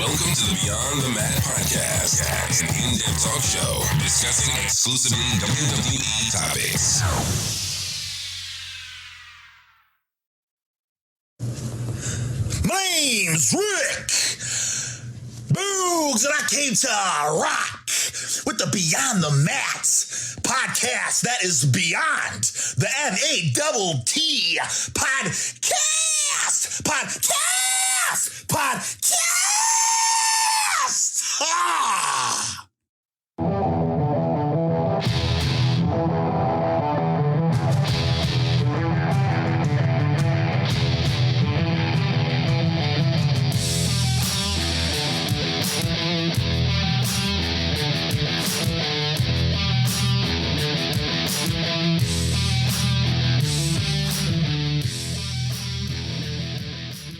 Welcome to the Beyond the Mat podcast, an in-depth talk show discussing exclusively WWE topics. My name's Rick Boogs, and I came to rock with the Beyond the Mat podcast that is beyond the M-A-T-T podcast. Ah!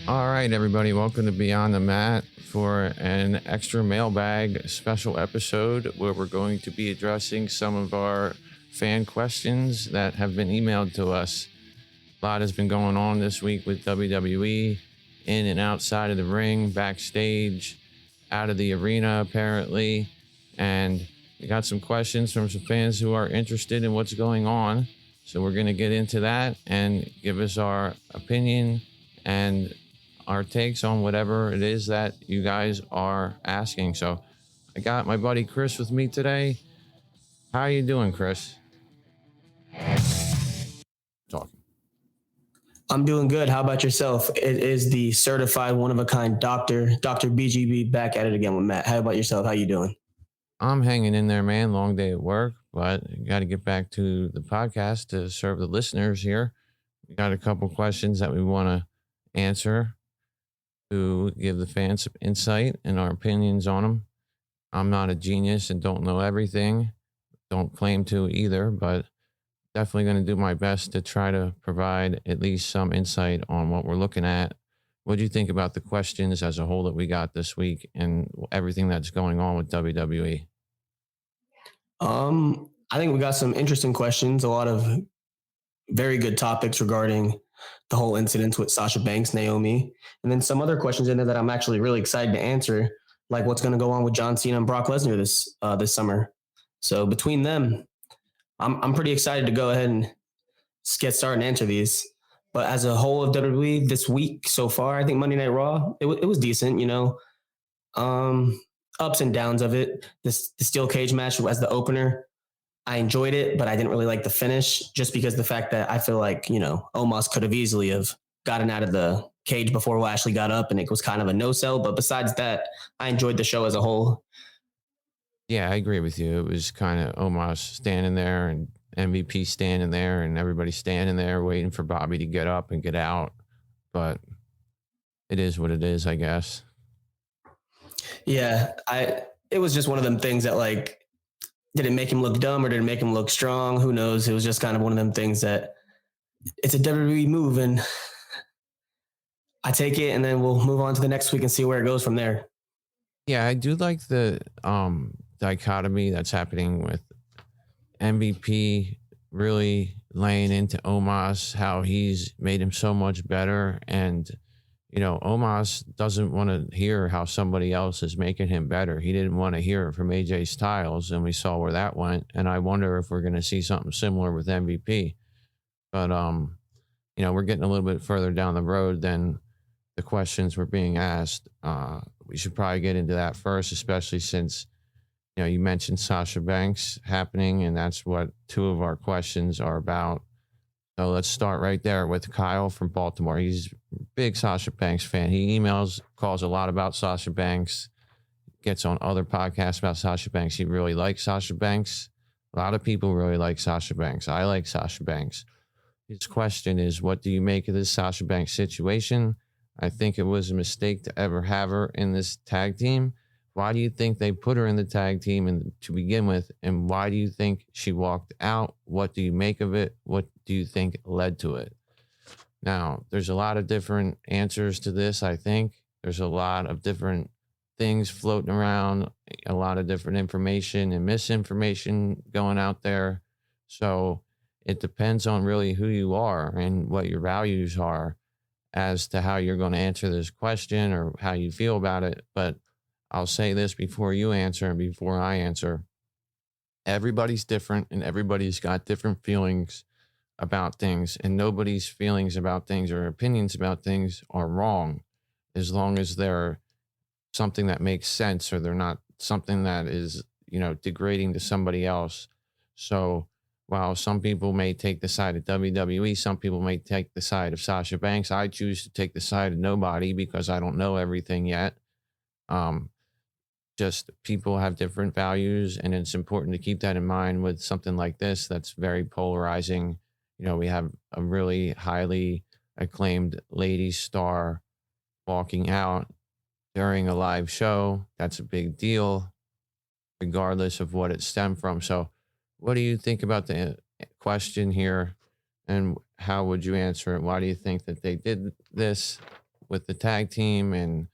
All right, everybody, welcome to Beyond the Mat for an extra mailbag special episode where we're going to be addressing some of our fan questions that have been emailed to us. A lot has been going on this week with WWE, in and outside of the ring, backstage, out of the arena, apparently. And we got some questions from some fans who are interested in what's going on. So we're going to get into that and give us our opinion and our takes on whatever it is that you guys are asking. So I got my buddy Chris with me today. How are you doing, Chris? Talking. I'm doing good. How about yourself? It is the certified one-of-a-kind Dr. BGB back at it again with Matt. How about yourself? How you doing? I'm hanging in there, man. Long day at work, but got to get back to the podcast to serve the listeners here. We got a couple questions that we want to answer to give the fans some insight and our opinions on them. I'm not a genius and don't know everything. Don't claim to either, but definitely going to do my best to try to provide at least some insight on what we're looking at. What do you think about the questions as a whole that we got this week and everything that's going on with WWE? I think we got some interesting questions, a lot of very good topics regarding the whole incident with Sasha Banks, Naomi, and then some other questions in there that I'm actually really excited to answer, like what's going to go on with John Cena and Brock Lesnar this summer. So between them, I'm pretty excited to go ahead and get started and answer these. But as a whole of WWE this week so far, I think Monday Night Raw, it was decent, you know. Ups and downs of it. The steel cage match as the opener, I enjoyed it, but I didn't really like the finish just because the fact that I feel like, you know, Omos could have easily have gotten out of the cage before Lashley got up and it was kind of a no-sell. But besides that, I enjoyed the show as a whole. Yeah, I agree with you. It was kind of Omos standing there and MVP standing there and everybody standing there waiting for Bobby to get up and get out. But it is what it is, I guess. Yeah, it was just one of them things that, like, did it make him look dumb or did it make him look strong? Who knows? It was just kind of one of them things that it's a WWE move and I take it and then we'll move on to the next week and see where it goes from there. Yeah, I do like the dichotomy that's happening with MVP really laying into Omos, how he's made him so much better. And, you know, Omos doesn't want to hear how somebody else is making him better. He didn't want to hear it from AJ Styles, and we saw where that went. And I wonder if we're going to see something similar with MVP. But, you know, we're getting a little bit further down the road than the questions were being asked. We should probably get into that first, especially since, you know, you mentioned Sasha Banks happening, and that's what two of our questions are about. So let's start right there with Kyle from Baltimore. He's a big Sasha Banks fan. He calls a lot about Sasha Banks, gets on other podcasts about Sasha Banks. He really likes Sasha Banks. A lot of people really like Sasha Banks. I like Sasha Banks. His question is, what do you make of this Sasha Banks situation? I think it was a mistake to ever have her in this tag team. Why do you think they put her in the tag team to begin with? And why do you think she walked out? What do you make of it? What do you think led to it? Now, there's a lot of different answers to this, I think. There's a lot of different things floating around, a lot of different information and misinformation going out there. So it depends on really who you are and what your values are as to how you're going to answer this question or how you feel about it. But I'll say this before you answer and before I answer. Everybody's different and everybody's got different feelings about things, and nobody's feelings about things or opinions about things are wrong as long as they're something that makes sense or they're not something that is, degrading to somebody else. So while some people may take the side of WWE, some people may take the side of Sasha Banks. I choose to take the side of nobody because I don't know everything yet. Just people have different values, and it's important to keep that in mind with something like this that's very polarizing. We have a really highly acclaimed lady star walking out during a live show. That's a big deal, regardless of what it stemmed from. So, what do you think about the question here, and how would you answer it? Why do you think that they did this with the tag team, and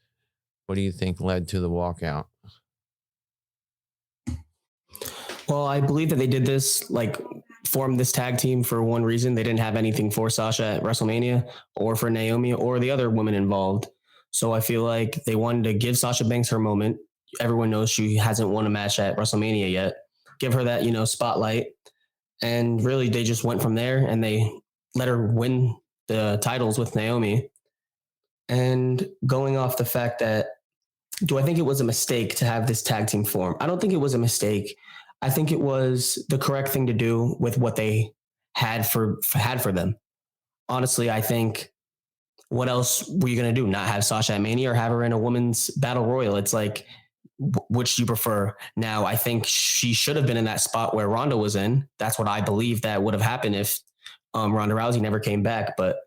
what do you think led to the walkout? Well, I believe that they did this, formed this tag team for one reason. They didn't have anything for Sasha at WrestleMania or for Naomi or the other women involved. So I feel like they wanted to give Sasha Banks her moment. Everyone knows she hasn't won a match at WrestleMania yet. Give her that, spotlight. And really, they just went from there and they let her win the titles with Naomi. And going off the fact that, do I think it was a mistake to have this tag team form? I don't think it was a mistake. I think it was the correct thing to do with what they had for them. Honestly, I think, what else were you going to do? Not have Sasha at Mania or have her in a women's battle royal? It's like, which do you prefer? Now, I think she should have been in that spot where Ronda was in. That's what I believe that would have happened if Ronda Rousey never came back. But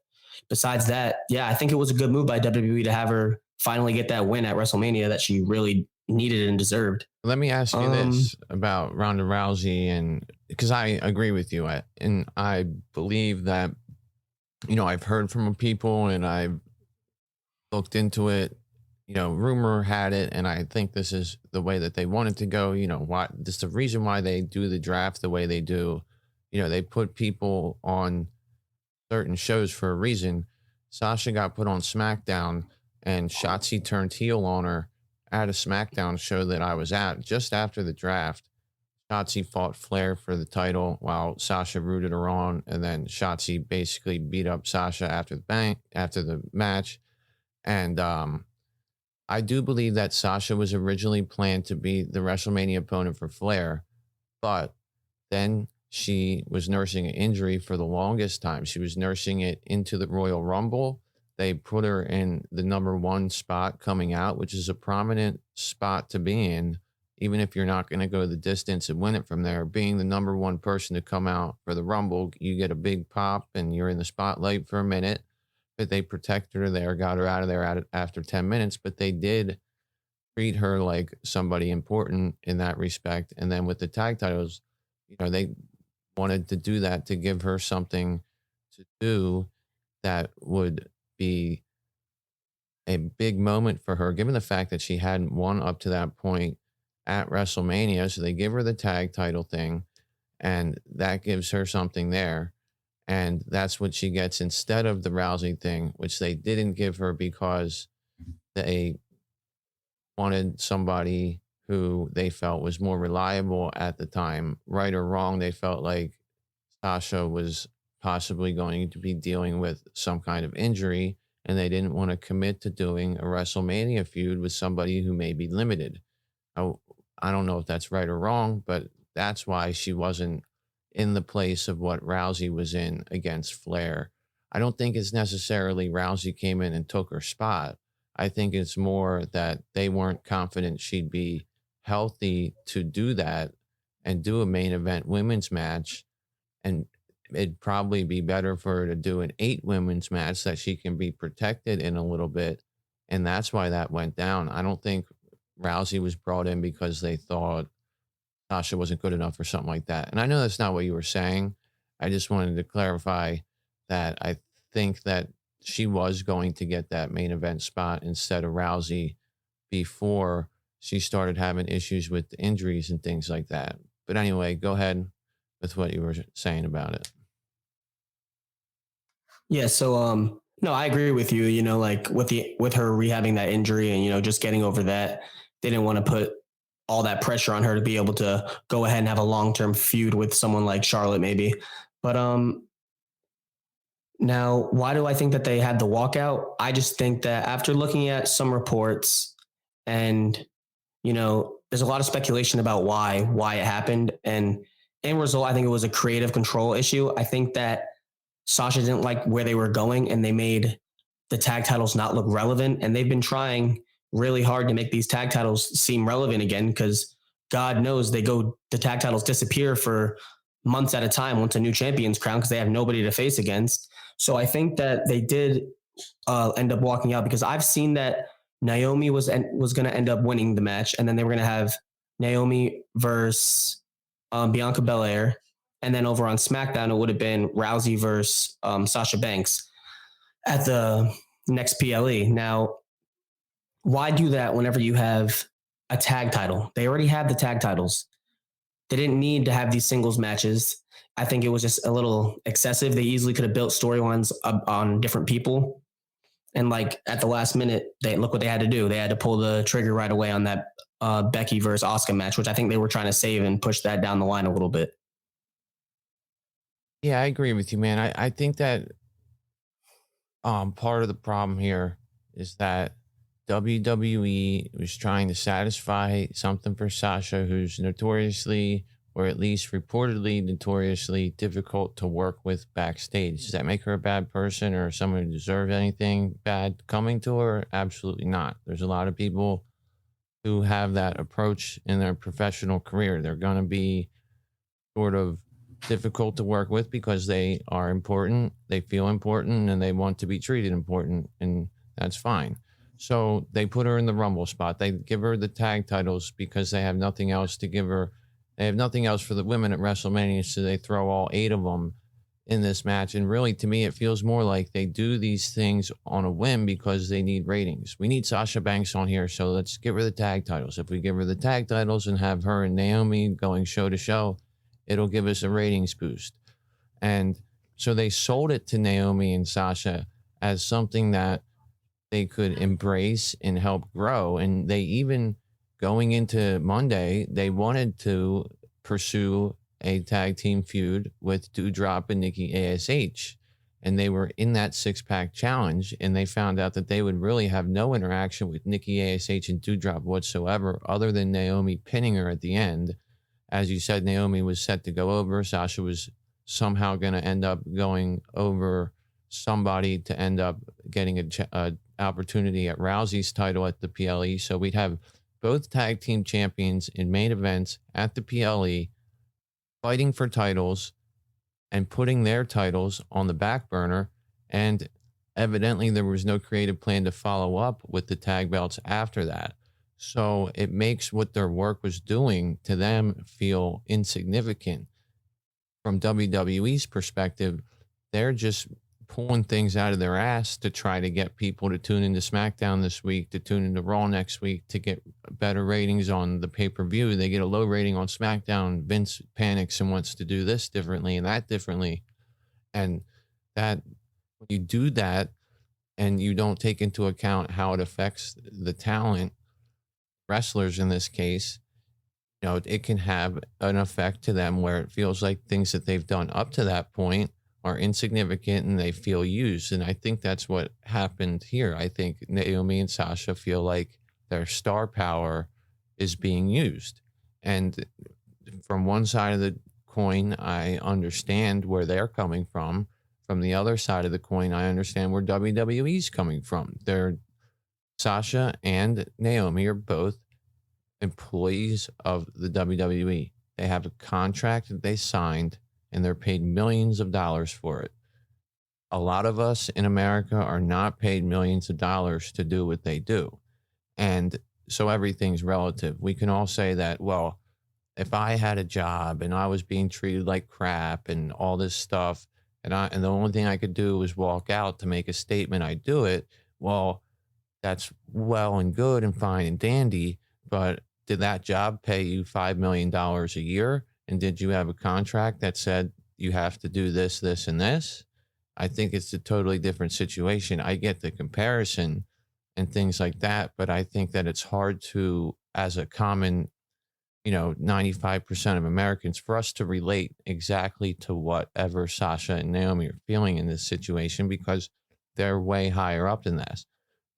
besides that, yeah, I think it was a good move by WWE to have her finally get that win at WrestleMania that she really needed and deserved. Let me ask you this about Ronda Rousey, and because I agree with you, and I believe that, I've heard from people and I've looked into it. Rumor had it, and I think this is the way that they wanted to go. This is the reason why they do the draft the way they do. They put people on certain shows for a reason. Sasha got put on SmackDown, and Shotzi turned heel on her at a SmackDown show that I was at just after the draft. Shotzi fought Flair for the title while Sasha rooted her on, and then Shotzi basically beat up Sasha after the match. And I do believe that Sasha was originally planned to be the WrestleMania opponent for Flair, but then she was nursing an injury for the longest time. She was nursing it into the Royal Rumble. They put her in the number one spot coming out, which is a prominent spot to be in, even if you're not going to go the distance and win it from there. Being the number one person to come out for the Rumble, you get a big pop and you're in the spotlight for a minute. But they protected her there, got her out of there after 10 minutes. But they did treat her like somebody important in that respect. And then with the tag titles, they wanted to do that to give her something to do that would be a big moment for her, given the fact that she hadn't won up to that point at WrestleMania. So they give her the tag title thing, and that gives her something there. And that's what she gets instead of the Rousey thing, which they didn't give her because they wanted somebody who they felt was more reliable at the time. Right or wrong, they felt like Sasha was possibly going to be dealing with some kind of injury, and they didn't want to commit to doing a WrestleMania feud with somebody who may be limited. I don't know if that's right or wrong, but that's why she wasn't in the place of what Rousey was in against Flair. I don't think it's necessarily Rousey came in and took her spot. I think it's more that they weren't confident she'd be healthy to do that and do a main event women's match. And it'd probably be better for her to do an 8 women's match that she can be protected in a little bit. And that's why that went down. I don't think Rousey was brought in because they thought Sasha wasn't good enough or something like that. And I know that's not what you were saying. I just wanted to clarify that I think that she was going to get that main event spot instead of Rousey before she started having issues with the injuries and things like that. But anyway, go ahead with what you were saying about it. Yeah, so no, I agree with you, with her rehabbing that injury and just getting over that. they didn't want to put all that pressure on her to be able to go ahead and have a long-term feud with someone like Charlotte, maybe. But now, why do I think that they had the walkout? I just think that after looking at some reports and, there's a lot of speculation about why it happened. And in result, I think it was a creative control issue. I think that Sasha didn't like where they were going and they made the tag titles not look relevant. And they've been trying really hard to make these tag titles seem relevant again, because God knows the tag titles disappear for months at a time once a new champion's crowned, because they have nobody to face against. So I think that they did end up walking out, because I've seen that Naomi was going to end up winning the match, and then they were going to have Naomi versus Bianca Belair, and then over on SmackDown it would have been Rousey versus Sasha Banks at the next PLE. Now, why do that whenever you have a tag title? They already have the tag titles. They didn't need to have these singles matches. I think it was just a little excessive. They easily could have built storylines on different people. And like at the last minute, look what they had to do. They had to pull the trigger right away on that Becky versus Asuka match, which I think they were trying to save and push that down the line a little bit. Yeah, I agree with you, man. I think that part of the problem here is that WWE was trying to satisfy something for Sasha, who's notoriously, or at least reportedly notoriously difficult to work with backstage. Does that make her a bad person or someone who deserves anything bad coming to her? Absolutely not. There's a lot of people who have that approach in their professional career. They're going to be sort of difficult to work with because they are important, they feel important, and they want to be treated important, and that's fine. So they put her in the Rumble spot. They give her the tag titles because they have nothing else to give her. They have nothing else for the women at WrestleMania, so they throw all 8 of them in this match. And really, to me, it feels more like they do these things on a whim because they need ratings. We need Sasha Banks on here, so let's give her the tag titles. If we give her the tag titles and have her and Naomi going show to show, it'll give us a ratings boost. And so they sold it to Naomi and Sasha as something that they could embrace and help grow. And they even, going into Monday, they wanted to pursue a tag team feud with Doudrop and Nikki ASH. And they were in that 6-pack challenge, and they found out that they would really have no interaction with Nikki ASH and Doudrop whatsoever, other than Naomi pinning her at the end. As you said, Naomi was set to go over. Sasha was somehow going to end up going over somebody to end up getting a opportunity at Rousey's title at the PLE. So we'd have both tag team champions in main events at the PLE fighting for titles and putting their titles on the back burner. And evidently there was no creative plan to follow up with the tag belts after that. So it makes what their work was doing to them feel insignificant. From WWE's perspective, they're just pulling things out of their ass to try to get people to tune into SmackDown this week, to tune into Raw next week, to get better ratings on the pay-per-view. They get a low rating on SmackDown. Vince panics and wants to do this differently and that differently. And that, when you do that and you don't take into account how it affects the talent, wrestlers in this case, it can have an effect to them where it feels like things that they've done up to that point are insignificant and they feel used. And I think that's what happened here. I think Naomi and Sasha feel like their star power is being used. And from one side of the coin, I understand where they're coming from. From the other side of the coin, I understand where WWE's coming from. Sasha and Naomi are both employees of the WWE. They have a contract that they signed, and they're paid millions of dollars for it. A lot of us in America are not paid millions of dollars to do what they do. And so everything's relative. We can all say that, well, if I had a job and I was being treated like crap and all this stuff, and the only thing I could do was walk out to make a statement, I'd do it. Well, that's well and good and fine and dandy, but did that job pay you $5 million a year? And did you have a contract that said you have to do this, this, and this? I think it's a totally different situation. I get the comparison, and things like that. But I think that it's hard to, as a common, 95% of Americans, for us to relate exactly to whatever Sasha and Naomi are feeling in this situation, because they're way higher up than this.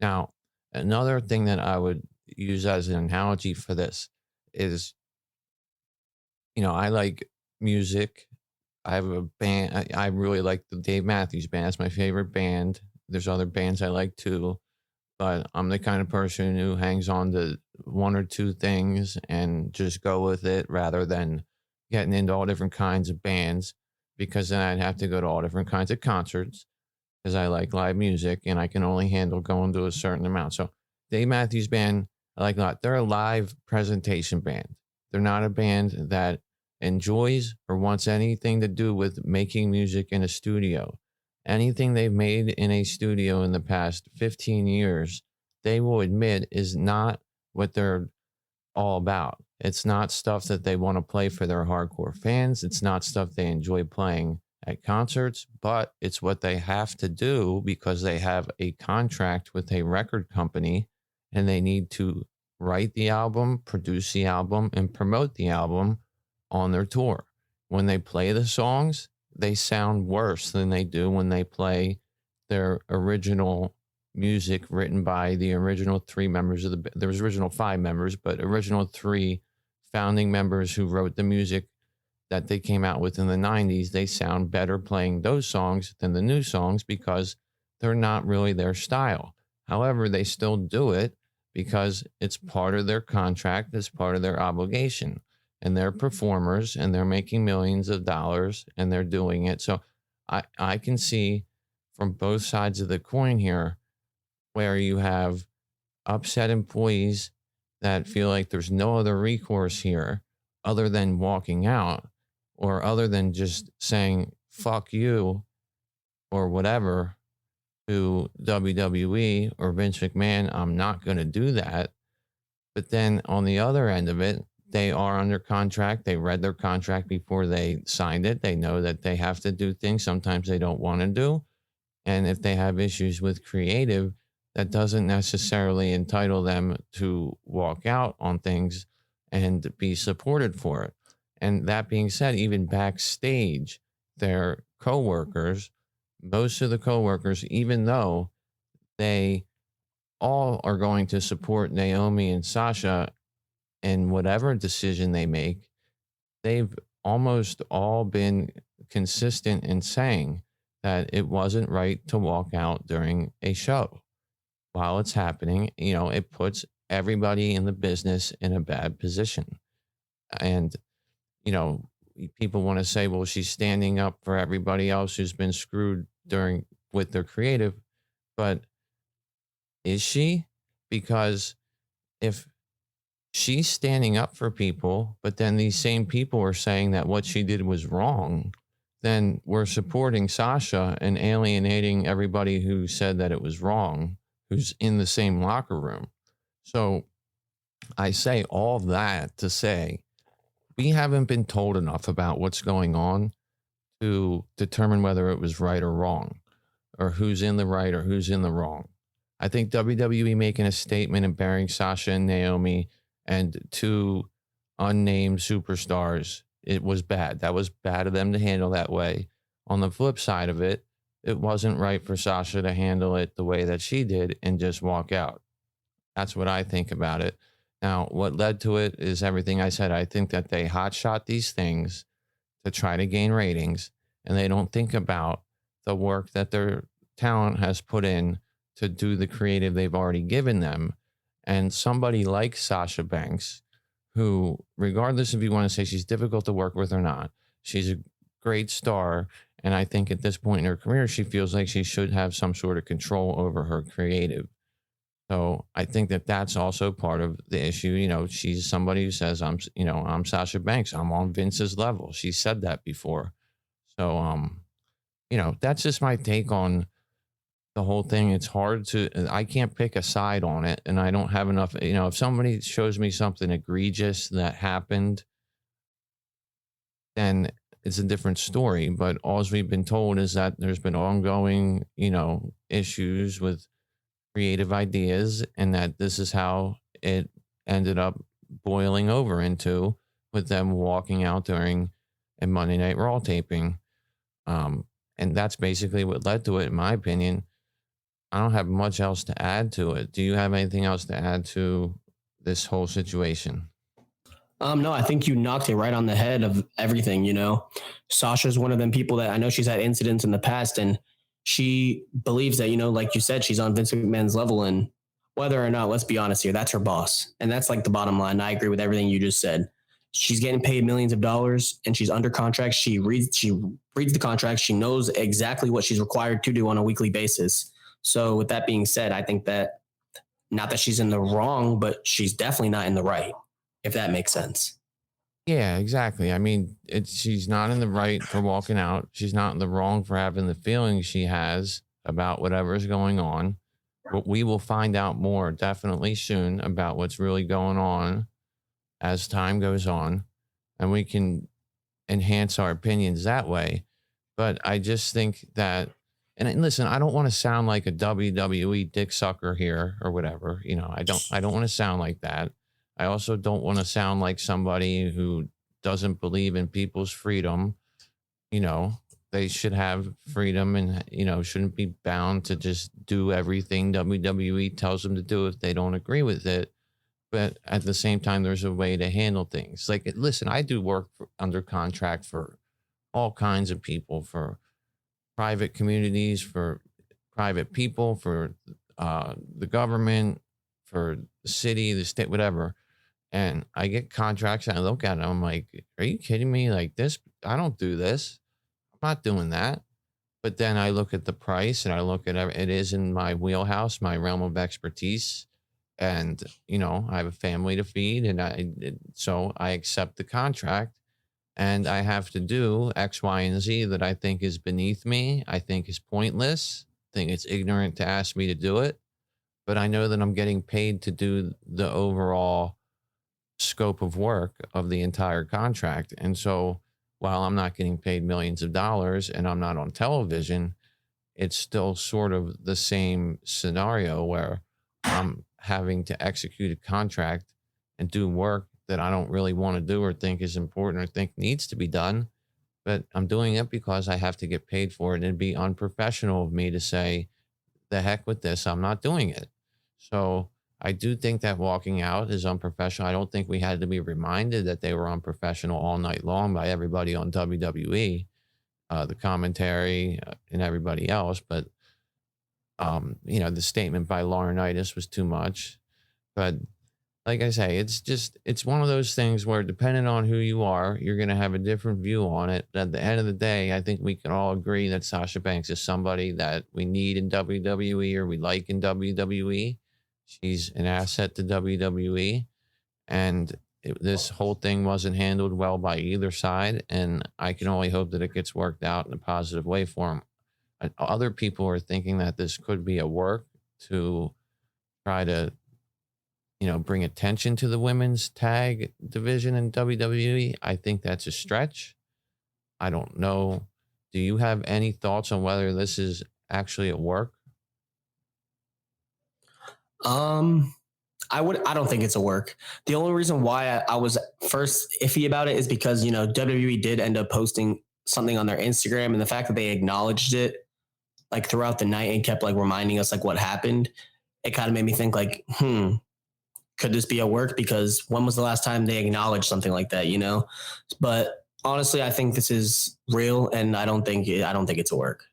Now, another thing that I would use as an analogy for this is, I like music. I have a band. I really like the Dave Matthews Band. It's my favorite band. There's other bands I like too, but I'm the kind of person who hangs on to one or two things and just go with it rather than getting into all different kinds of bands, because then I'd have to go to all different kinds of concerts because I like live music and I can only handle going to a certain amount. So Dave Matthews Band, I like a lot. They're a live presentation band. They're not a band that enjoys or wants anything to do with making music in a studio. Anything they've made in a studio in the past 15 years, they will admit is not what they're all about. It's not stuff that they want to play for their hardcore fans. It's not stuff they enjoy playing at concerts, but it's what they have to do because they have a contract with a record company and they need to write the album, produce the album, and promote the album on their tour. When they play the songs, they sound worse than they do when they play their original music written by the original three members of there was original five members, but original three founding members who wrote the music that they came out with in the 90s. They sound better playing those songs than the new songs because they're not really their style. However, they still do it because it's part of their contract, it's part of their obligation. And they're performers and they're making millions of dollars and they're doing it. So I can see from both sides of the coin here where you have upset employees that feel like there's no other recourse here other than walking out or other than just saying, fuck you or whatever to WWE or Vince McMahon. I'm not going to do that. But then on the other end of it, they are under contract. They read their contract before they signed it. They know that they have to do things sometimes they don't want to do. And if they have issues with creative, that doesn't necessarily entitle them to walk out on things and be supported for it. And that being said, even backstage, their coworkers, most of the coworkers, even though they all are going to support Naomi and Sasha in whatever decision they make, they've almost all been consistent in saying that it wasn't right to walk out during a show while it's happening. It puts everybody in the business in a bad position. And, people want to say, well, she's standing up for everybody else who's been screwed with their creative. But is she? Because if she's standing up for people, but then these same people are saying that what she did was wrong, then we're supporting Sasha and alienating everybody who said that it was wrong, who's in the same locker room. So I say all that to say we haven't been told enough about what's going on to determine whether it was right or wrong, or who's in the right or who's in the wrong. I think WWE making a statement and burying Sasha and Naomi and two unnamed superstars, it was bad. That was bad of them to handle that way. On the flip side of it, it wasn't right for Sasha to handle it the way that she did and just walk out. That's what I think about it. Now, what led to it is everything I said. I think that they hotshot these things to try to gain ratings, and they don't think about the work that their talent has put in to do the creative they've already given them. And somebody like Sasha Banks, who, regardless if you want to say she's difficult to work with or not, she's a great star. And I think at this point in her career, she feels like she should have some sort of control over her creative. So I think that that's also part of the issue. She's somebody who says, I'm Sasha Banks. I'm on Vince's level. She said that before. So, that's just my take on the whole thing. It's hard I can't pick a side on it, and I don't have enough. If somebody shows me something egregious that happened, then it's a different story. But all we've been told is that there's been ongoing, issues with creative ideas, and that this is how it ended up boiling over into, with them walking out during a Monday Night Raw taping. And that's basically what led to it, in my opinion. I don't have much else to add to it. Do you have anything else to add to this whole situation? No, I think you knocked it right on the head of everything. Sasha's one of them people that I know she's had incidents in the past, and she believes that, like you said, she's on Vince McMahon's level. And whether or not, let's be honest here, that's her boss. And that's like the bottom line. I agree with everything you just said. She's getting paid millions of dollars and she's under contract. She reads the contract. She knows exactly what she's required to do on a weekly basis. So with that being said, I think that not that she's in the wrong, but she's definitely not in the right, if that makes sense. Yeah, exactly. I mean, she's not in the right for walking out. She's not in the wrong for having the feelings she has about whatever is going on. But we will find out more definitely soon about what's really going on as time goes on, and we can enhance our opinions that way. But I just think that, and listen, I don't want to sound like a WWE dick sucker here or whatever. I don't want to sound like that. I also don't want to sound like somebody who doesn't believe in people's freedom. They should have freedom and, shouldn't be bound to just do everything WWE tells them to do if they don't agree with it. But at the same time, there's a way to handle things. Like, listen, I do work under contract for all kinds of people, for private communities, for private people, for the government, for the city, the state, whatever. And I get contracts and I look at them. I'm like, are you kidding me? Like this, I don't do this. I'm not doing that. But then I look at the price and I look at it is in my wheelhouse, my realm of expertise. And, I have a family to feed, and so I accept the contract, and I have to do X, Y, and Z that I think is beneath me. I think is pointless. I think it's ignorant to ask me to do it, but I know that I'm getting paid to do the overall scope of work of the entire contract. And so while I'm not getting paid millions of dollars and I'm not on television, it's still sort of the same scenario where I'm having to execute a contract and do work that I don't really want to do or think is important or think needs to be done. But I'm doing it because I have to get paid for it. And it'd be unprofessional of me to say, the heck with this, I'm not doing it. So I do think that walking out is unprofessional. I don't think we had to be reminded that they were unprofessional all night long by everybody on WWE, the commentary and everybody else. But the statement by Laurinaitis was too much. But like I say, it's one of those things where depending on who you are, you're going to have a different view on it. But at the end of the day, I think we can all agree that Sasha Banks is somebody that we need in WWE or we like in WWE. She's an asset to WWE. And this whole thing wasn't handled well by either side. And I can only hope that it gets worked out in a positive way for them. Other people are thinking that this could be a work to try to, bring attention to the women's tag division in WWE. I think that's a stretch. I don't know. Do you have any thoughts on whether this is actually a work? I don't think it's a work. The only reason why I was first iffy about it is because, WWE did end up posting something on their Instagram, and the fact that they acknowledged it like throughout the night and kept like reminding us like what happened, it kind of made me think like, could this be a work? Because when was the last time they acknowledged something like that, But honestly, I think this is real, and I don't think it's a work.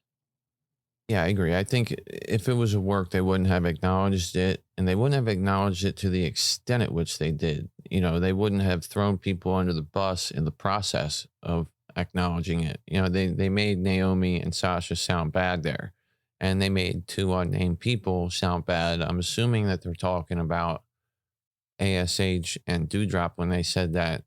Yeah, I agree. I think if it was a work, they wouldn't have acknowledged it, and they wouldn't have acknowledged it to the extent at which they did. They wouldn't have thrown people under the bus in the process of acknowledging it. They made Naomi and Sasha sound bad there, and they made two unnamed people sound bad. I'm assuming that they're talking about ASH and Doudrop when they said that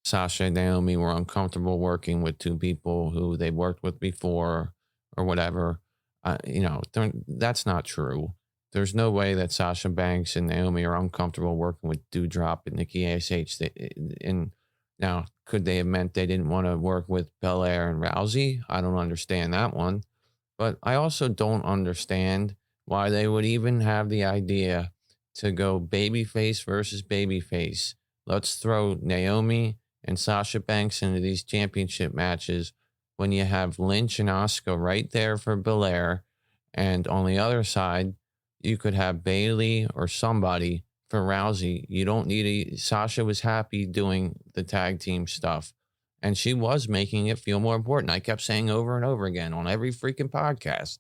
Sasha and Naomi were uncomfortable working with two people who they worked with before or whatever. That's not true. There's no way that Sasha Banks and Naomi are uncomfortable working with Doudrop and Nikki ASH. And now, could they have meant they didn't want to work with Belair and Rousey? I don't understand that one. But I also don't understand why they would even have the idea to go babyface versus babyface. Let's throw Naomi and Sasha Banks into these championship matches when you have Lynch and Asuka right there for Belair. And on the other side, you could have Bailey or somebody for Rousey. You don't need Sasha was happy doing the tag team stuff. And she was making it feel more important. I kept saying over and over again on every freaking podcast,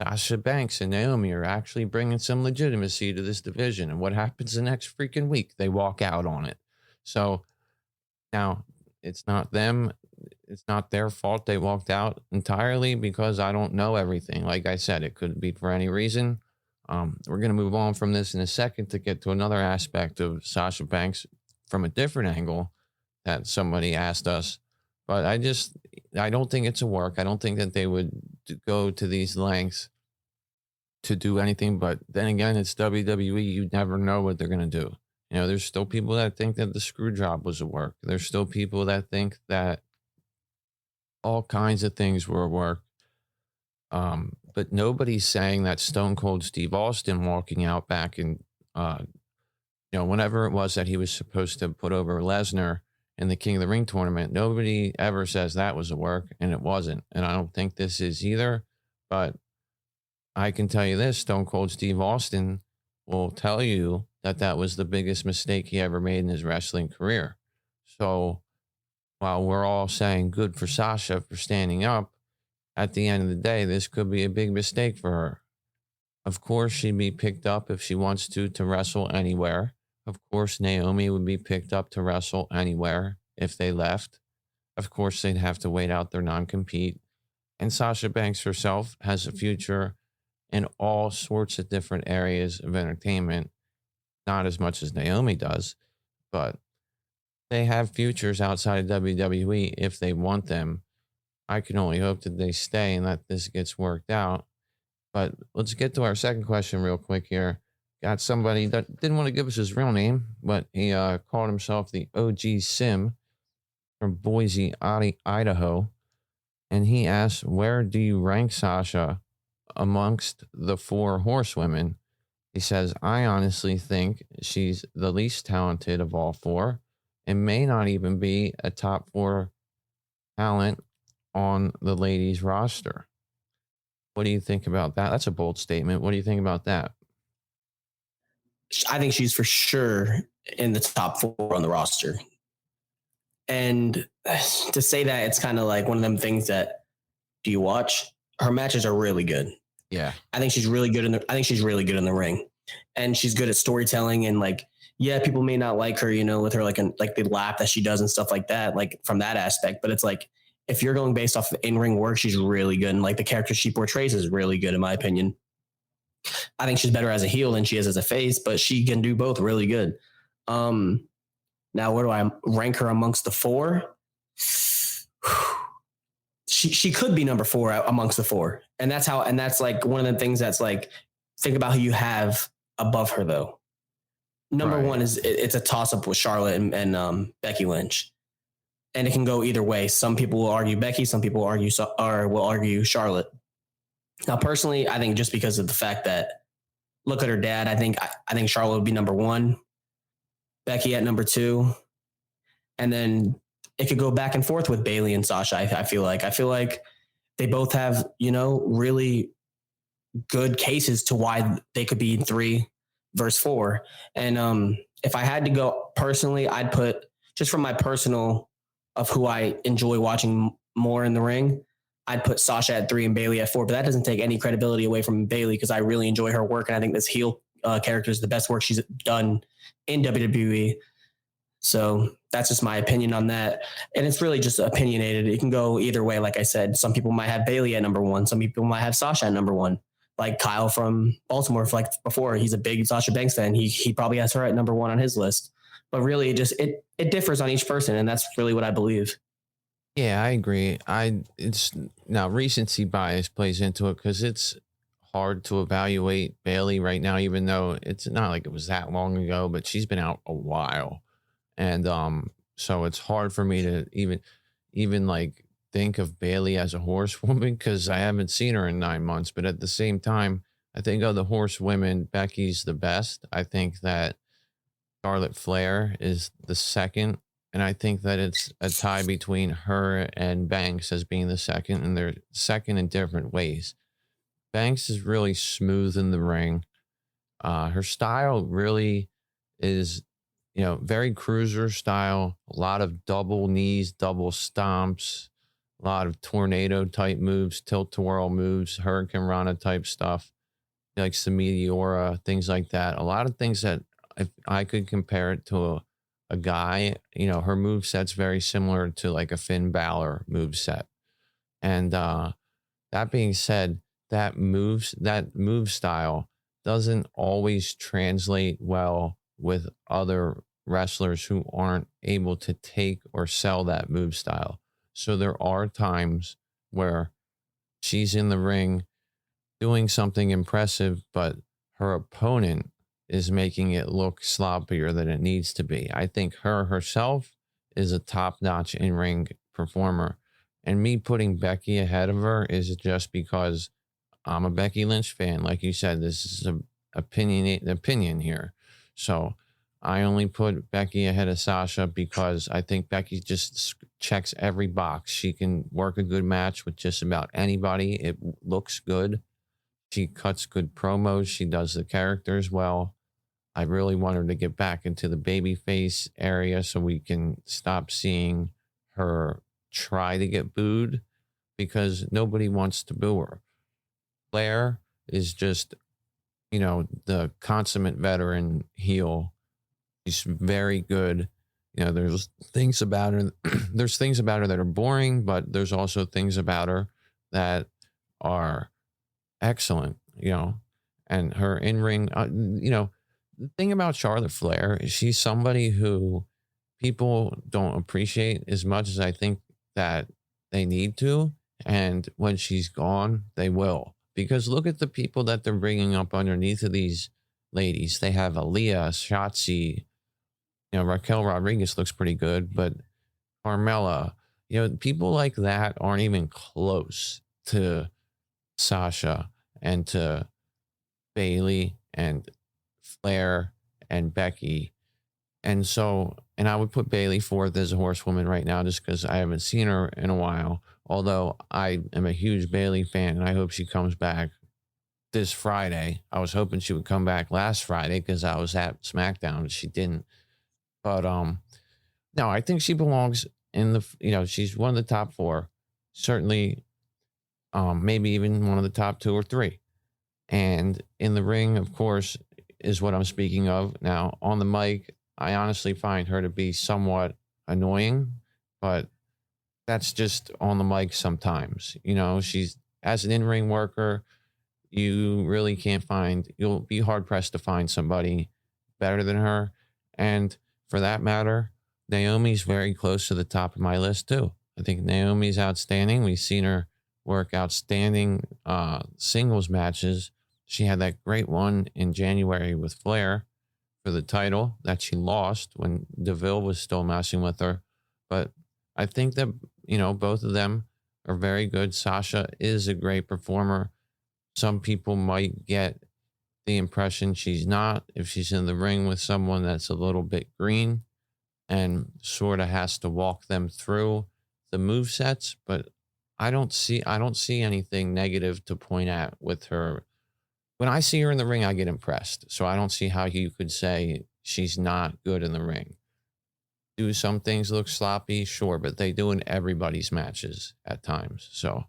Sasha Banks and Naomi are actually bringing some legitimacy to this division. And what happens the next freaking week? They walk out on it. So now it's not them. It's not their fault they walked out entirely because I don't know everything. Like I said, it could be for any reason. We're going to move on from this in a second to get to another aspect of Sasha Banks from a different angle that somebody asked us. But I don't think it's a work. I don't think that they would go to these lengths to do anything. But then again, it's WWE. You never know what they're going to do. You know, there's still people that think that the screw job was a work. There's still people that think that all kinds of things were a work. But nobody's saying that Stone Cold Steve Austin walking out back in, whenever it was that he was supposed to put over Lesnar in the King of the Ring tournament, nobody ever says that was a work, and it wasn't. And I don't think this is either. But I can tell you this, Stone Cold Steve Austin will tell you that that was the biggest mistake he ever made in his wrestling career. So while we're all saying good for Sasha for standing up, at the end of the day, this could be a big mistake for her. Of course, she'd be picked up if she wants to wrestle anywhere. Of course, Naomi would be picked up to wrestle anywhere if they left. Of course, they'd have to wait out their non-compete. And Sasha Banks herself has a future in all sorts of different areas of entertainment. Not as much as Naomi does, but they have futures outside of WWE if they want them. I can only hope that they stay and that this gets worked out. But let's get to our second question real quick here. Got somebody that didn't want to give us his real name, but he called himself the OG Sim from Boise, Idaho. And he asked, where do you rank Sasha amongst the four horsewomen? He says, I honestly think she's the least talented of all four and may not even be a top four talent on the ladies roster. What do you think about that? That's a bold statement. What do you think about that? I think she's for sure in the top four on the roster. And to say that, it's kind of like one of them things that, do you watch? Her matches are really good. Yeah. I think she's really good in the ring, and she's good at storytelling. And like, yeah, people may not like her, with her like the lap that she does and stuff like that, like from that aspect. But it's like, if you're going based off of in-ring work, she's really good. And like the character she portrays is really good, in my opinion. I think she's better as a heel than she is as a face, but she can do both really good. Now, where do I rank her amongst the four? She could be number four amongst the four. And that's like one of the things that's like, think about who you have above her though. Number one is it's a toss up with Charlotte and Becky Lynch. And it can go either way. Some people will argue Becky, some people will argue Charlotte. Now, personally, I think just because of the fact that, look at her dad, I think Charlotte would be number one, Becky at number two, and then it could go back and forth with Bailey and Sasha. I feel like they both have, really good cases to why they could be 3 versus 4. And if I had to go personally, I'd put, just from my personal of who I enjoy watching more in the ring, I'd put Sasha at 3 and Bailey at 4, but that doesn't take any credibility away from Bailey because I really enjoy her work. And I think this heel character is the best work she's done in WWE. So that's just my opinion on that. And it's really just opinionated. It can go either way. Like I said, some people might have Bailey at number 1. Some people might have Sasha at number 1. Like Kyle from Baltimore, like before, he's a big Sasha Banks fan. He probably has her at number 1 on his list. But really, it differs on each person, and that's really what I believe. Yeah, I agree. It's now recency bias plays into it because it's hard to evaluate Bailey right now, even though it's not like it was that long ago, but she's been out a while. And so it's hard for me to even like think of Bailey as a horsewoman because I haven't seen her in 9 months. But at the same time, I think of the horsewomen, Becky's the best. I think that Charlotte Flair is the second. And I think that it's a tie between her and Banks as being the second, and they're second in different ways. Banks is really smooth in the ring. Her style really is, very cruiser style, a lot of double knees, double stomps, a lot of tornado type moves, tilt twirl moves, Hurricane Rana type stuff, like some Meteora, things like that. A lot of things that if I could compare it to a guy, her move set's very similar to like a Finn Balor move set. And that being said, that move style doesn't always translate well with other wrestlers who aren't able to take or sell that move style. So there are times where she's in the ring doing something impressive, but her opponent is making it look sloppier than it needs to be. I think her herself is a top-notch in-ring performer. And me putting Becky ahead of her is just because I'm a Becky Lynch fan. Like you said, this is an opinion here. So I only put Becky ahead of Sasha because I think Becky just checks every box. She can work a good match with just about anybody. It looks good. She cuts good promos. She does the characters well. I really want her to get back into the babyface area so we can stop seeing her try to get booed, because nobody wants to boo her. Flair is just, the consummate veteran heel. She's very good. There's things about her. There's things about her that are boring, but there's also things about her that are excellent, and her in-ring, the thing about Charlotte Flair is she's somebody who people don't appreciate as much as I think that they need to. And when she's gone, they will. Because look at the people that they're bringing up underneath of these ladies. They have Aaliyah, Shotzi, Raquel Rodriguez looks pretty good, but Carmella, people like that aren't even close to Sasha and to Bayley and Flair and Becky. And I would put Bayley forth as a horsewoman right now just because I haven't seen her in a while. Although I am a huge Bayley fan and I hope she comes back this Friday. I was hoping she would come back last Friday because I was at SmackDown. She didn't. But no, I think she belongs in the, she's one of the top four. Certainly, maybe even one of the top 2 or 3. And in the ring, of course, is what I'm speaking of. Now, on the mic, I honestly find her to be somewhat annoying, but that's just on the mic sometimes. She's, as an in-ring worker, you really you'll be hard-pressed to find somebody better than her. And for that matter, Naomi's very close to the top of my list too. I think Naomi's outstanding. We've seen her work outstanding singles matches. She had that great one in January with Flair for the title that she lost when DeVille was still messing with her. But I think that, both of them are very good. Sasha is a great performer. Some people might get the impression she's not if she's in the ring with someone that's a little bit green and sort of has to walk them through the move sets. But I don't see anything negative to point at with her. When I see her in the ring, I get impressed. So I don't see how you could say she's not good in the ring. Do some things look sloppy? Sure, but they do in everybody's matches at times. So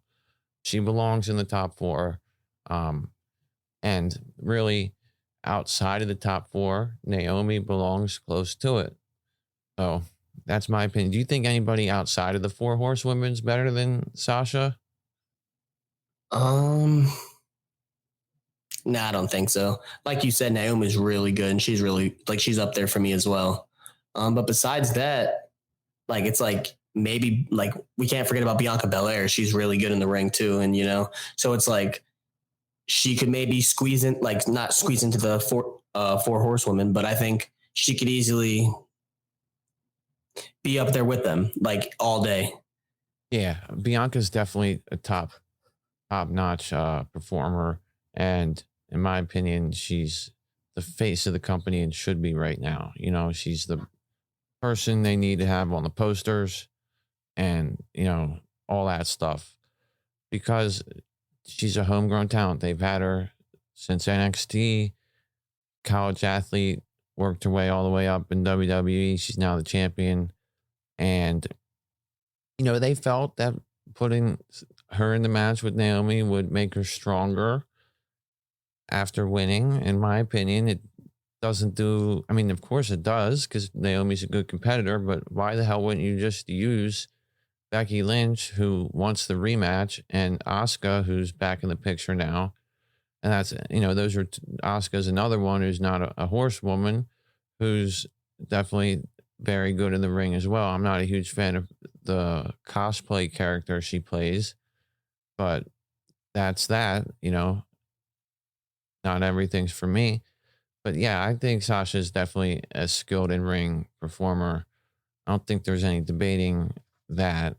she belongs in the top 4. And really, outside of the top 4, Naomi belongs close to it. So that's my opinion. Do you think anybody outside of the 4 horsewomen is better than Sasha? No, I don't think so. Like you said, Naomi's really good, and she's really she's up there for me as well. But besides that, it's maybe we can't forget about Bianca Belair. She's really good in the ring too, and so it's she could maybe squeeze in, not squeeze into the 4 horsewomen, but I think she could easily be up there with them all day. Yeah, Bianca's definitely a top-notch performer. And in my opinion, she's the face of the company and should be right now. You know, she's the person they need to have on the posters and, you know, all that stuff because she's a homegrown talent. They've had her since NXT, college athlete, worked her way all the way up in WWE. She's now the champion. And, you know, they felt that putting her in the match with Naomi would make her stronger after winning. In my opinion, it doesn't do, I mean, of course it does because Naomi's a good competitor, but why the hell wouldn't you just use Becky Lynch, who wants the rematch, and Asuka, who's back in the picture now? And that's, you know, those are, Asuka's another one who's not a horsewoman, who's definitely very good in the ring as well. I'm not a huge fan of the cosplay character she plays, but that's that, you know, not everything's for me. But yeah, I think Sasha is definitely a skilled in ring performer. I don't think there's any debating that.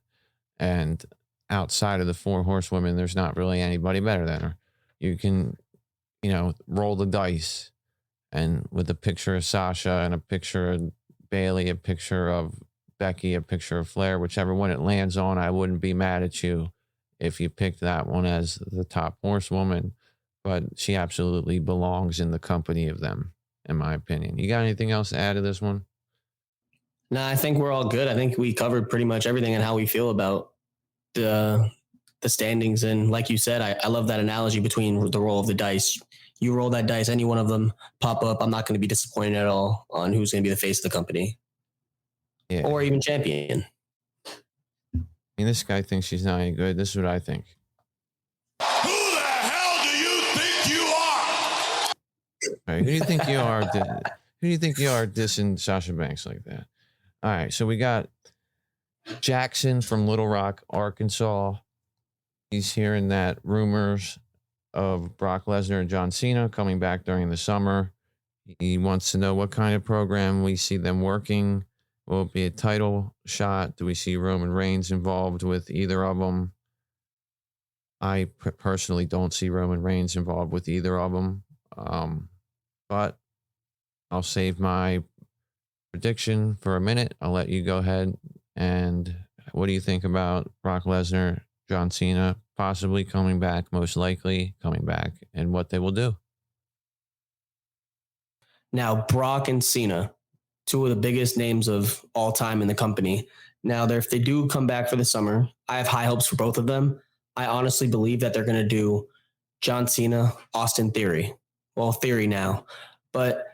And outside of the four horsewomen, there's not really anybody better than her. You can, you know, roll the dice, and with a picture of Sasha and a picture of Bailey, a picture of Becky, a picture of Flair, whichever one it lands on, I wouldn't be mad at you if you picked that one as the top horsewoman. But she absolutely belongs in the company of them, in my opinion. You got anything else to add to this one? No, I think we're all good. I think we covered pretty much everything and how we feel about the standings. And like you said, I love that analogy between the roll of the dice. You roll that dice, any one of them pop up, I'm not going to be disappointed at all on who's going to be the face of the company. Yeah. Or even champion. I mean, this guy thinks she's not any good. This is what I think. Who the hell do you think you are? All right, who do you think you are? Who do you think you are dissing Sasha Banks like that? All right, so we got Jackson from Little Rock, Arkansas. He's hearing that rumors of Brock Lesnar and John Cena coming back during the summer. He wants to know what kind of program we see them working. Will it be a title shot? Do we see Roman Reigns involved with either of them? I personally don't see Roman Reigns involved with either of them. But I'll save my prediction for a minute. I'll let you go ahead. And what do you think about Brock Lesnar, John Cena possibly coming back, most likely coming back, and what they will do? Now, Brock and Cena, two of the biggest names of all time in the company. Now, if they do come back for the summer, I have high hopes for both of them. I honestly believe that they're going to do John Cena, Austin Theory. Well, Theory now. But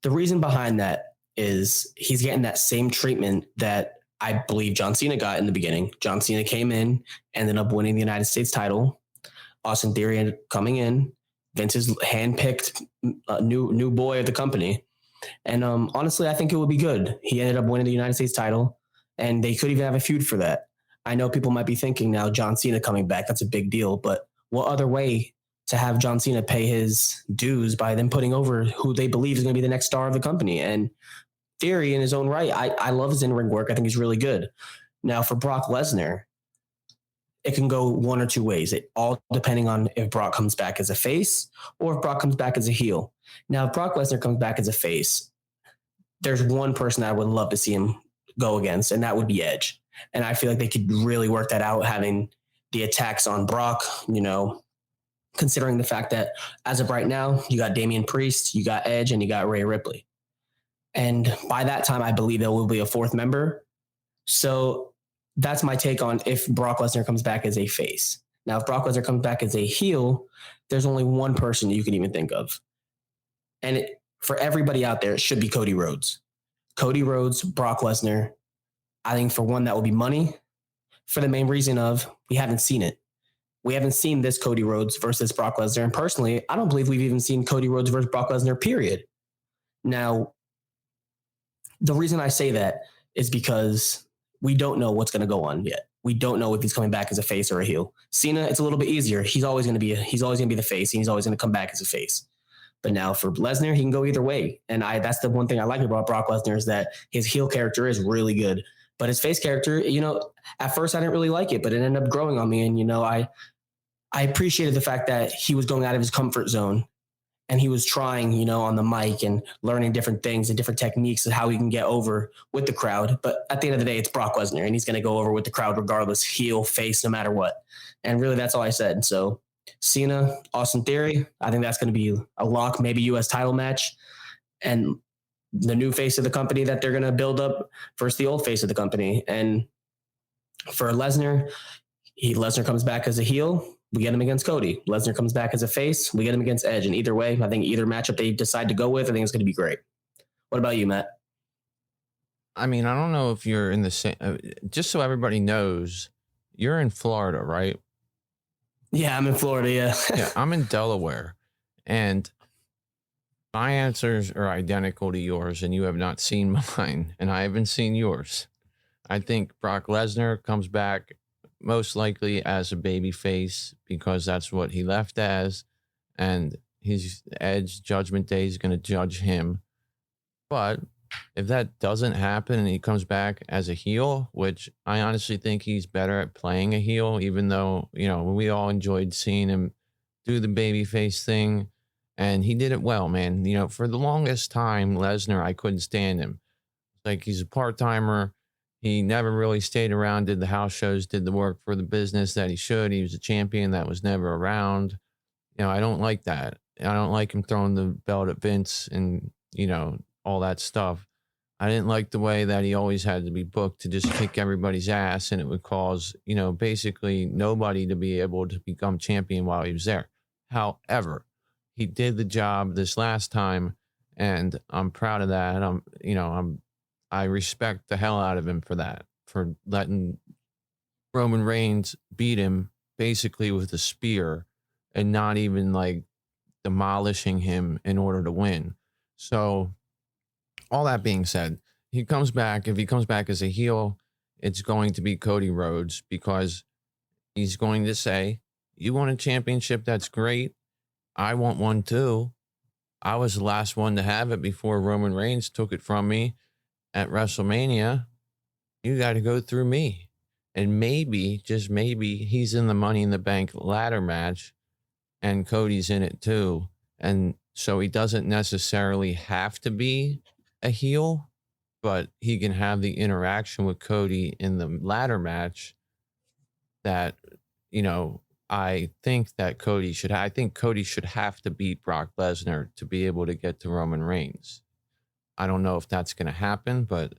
the reason behind that is he's getting that same treatment that I believe John Cena got in the beginning. John Cena came in, ended up winning the United States title. Austin Theory ended up coming in. Vince's handpicked new boy of the company. And honestly, I think it would be good. He ended up winning the United States title, and they could even have a feud for that. I know people might be thinking now, John Cena coming back, that's a big deal. But what other way to have John Cena pay his dues by them putting over who they believe is going to be the next star of the company? And Theory in his own right, I love his in-ring work. I think he's really good. Now for Brock Lesnar, it can go one or two ways. It all depending on if Brock comes back as a face or if Brock comes back as a heel. Now, if Brock Lesnar comes back as a face, there's one person I would love to see him go against, and that would be Edge. And I feel like they could really work that out, having the attacks on Brock, you know, considering the fact that as of right now, you got Damian Priest, you got Edge, and you got Rhea Ripley. And by that time, I believe there will be a fourth member. So that's my take on if Brock Lesnar comes back as a face. Now, if Brock Lesnar comes back as a heel, there's only one person you can even think of. And for everybody out there, it should be Cody Rhodes. Cody Rhodes, Brock Lesnar. I think for one, that will be money. For the main reason of we haven't seen it. We haven't seen this Cody Rhodes versus Brock Lesnar. And personally, I don't believe we've even seen Cody Rhodes versus Brock Lesnar, period. Now, the reason I say that is because we don't know what's going to go on yet. We don't know if he's coming back as a face or a heel. Cena, it's a little bit easier. He's always going to be the face, and he's always going to come back as a face. But now for Lesnar, he can go either way. And that's the one thing I like about Brock Lesnar is that his heel character is really good. But his face character, you know, at first I didn't really like it, but it ended up growing on me. And, you know, I appreciated the fact that he was going out of his comfort zone and he was trying, on the mic and learning different things and different techniques of how he can get over with the crowd. But at the end of the day, it's Brock Lesnar, and he's going to go over with the crowd regardless, heel, face, no matter what. And really, that's all I said. So Cena, Austin Theory, I think that's going to be a lock, maybe U.S. title match. And the new face of the company that they're going to build up versus the old face of the company. And for Lesnar, Lesnar comes back as a heel. We get him against Cody. Lesnar comes back as a face. We get him against Edge. And either way, I think either matchup they decide to go with, I think it's going to be great. What about you, Matt? I mean, I don't know if you're in the same, just so everybody knows, you're in Florida, right? Yeah, I'm in Florida, yeah. Yeah, I'm in Delaware. And my answers are identical to yours, and you have not seen mine, and I haven't seen yours. I think Brock Lesnar comes back most likely as a baby face because that's what he left as, and his Edge Judgment Day is going to judge him. But if that doesn't happen and he comes back as a heel, which I honestly think he's better at playing a heel, even though, we all enjoyed seeing him do the babyface thing, and he did it well, man. For the longest time, Lesnar, I couldn't stand him. Like, he's a part-timer. He never really stayed around, did the house shows, did the work for the business that he should. He was a champion that was never around. I don't like that. I don't like him throwing the belt at Vince and, all that stuff. I didn't like the way that he always had to be booked to just kick everybody's ass, and it would cause, basically nobody to be able to become champion while he was there. However, he did the job this last time, and I'm proud of that. I respect the hell out of him for that, for letting Roman Reigns beat him basically with a spear and not even like demolishing him in order to win. So all that being said, if he comes back as a heel, it's going to be Cody Rhodes, because he's going to say, you want a championship? That's great. I want one too. I was the last one to have it before Roman Reigns took it from me at WrestleMania. You got to go through me. And maybe, just maybe, he's in the Money in the Bank ladder match and Cody's in it too. And so he doesn't necessarily have to be a heel, but he can have the interaction with Cody in the ladder match that, I think Cody should have to beat Brock Lesnar to be able to get to Roman Reigns. I don't know if that's going to happen, but,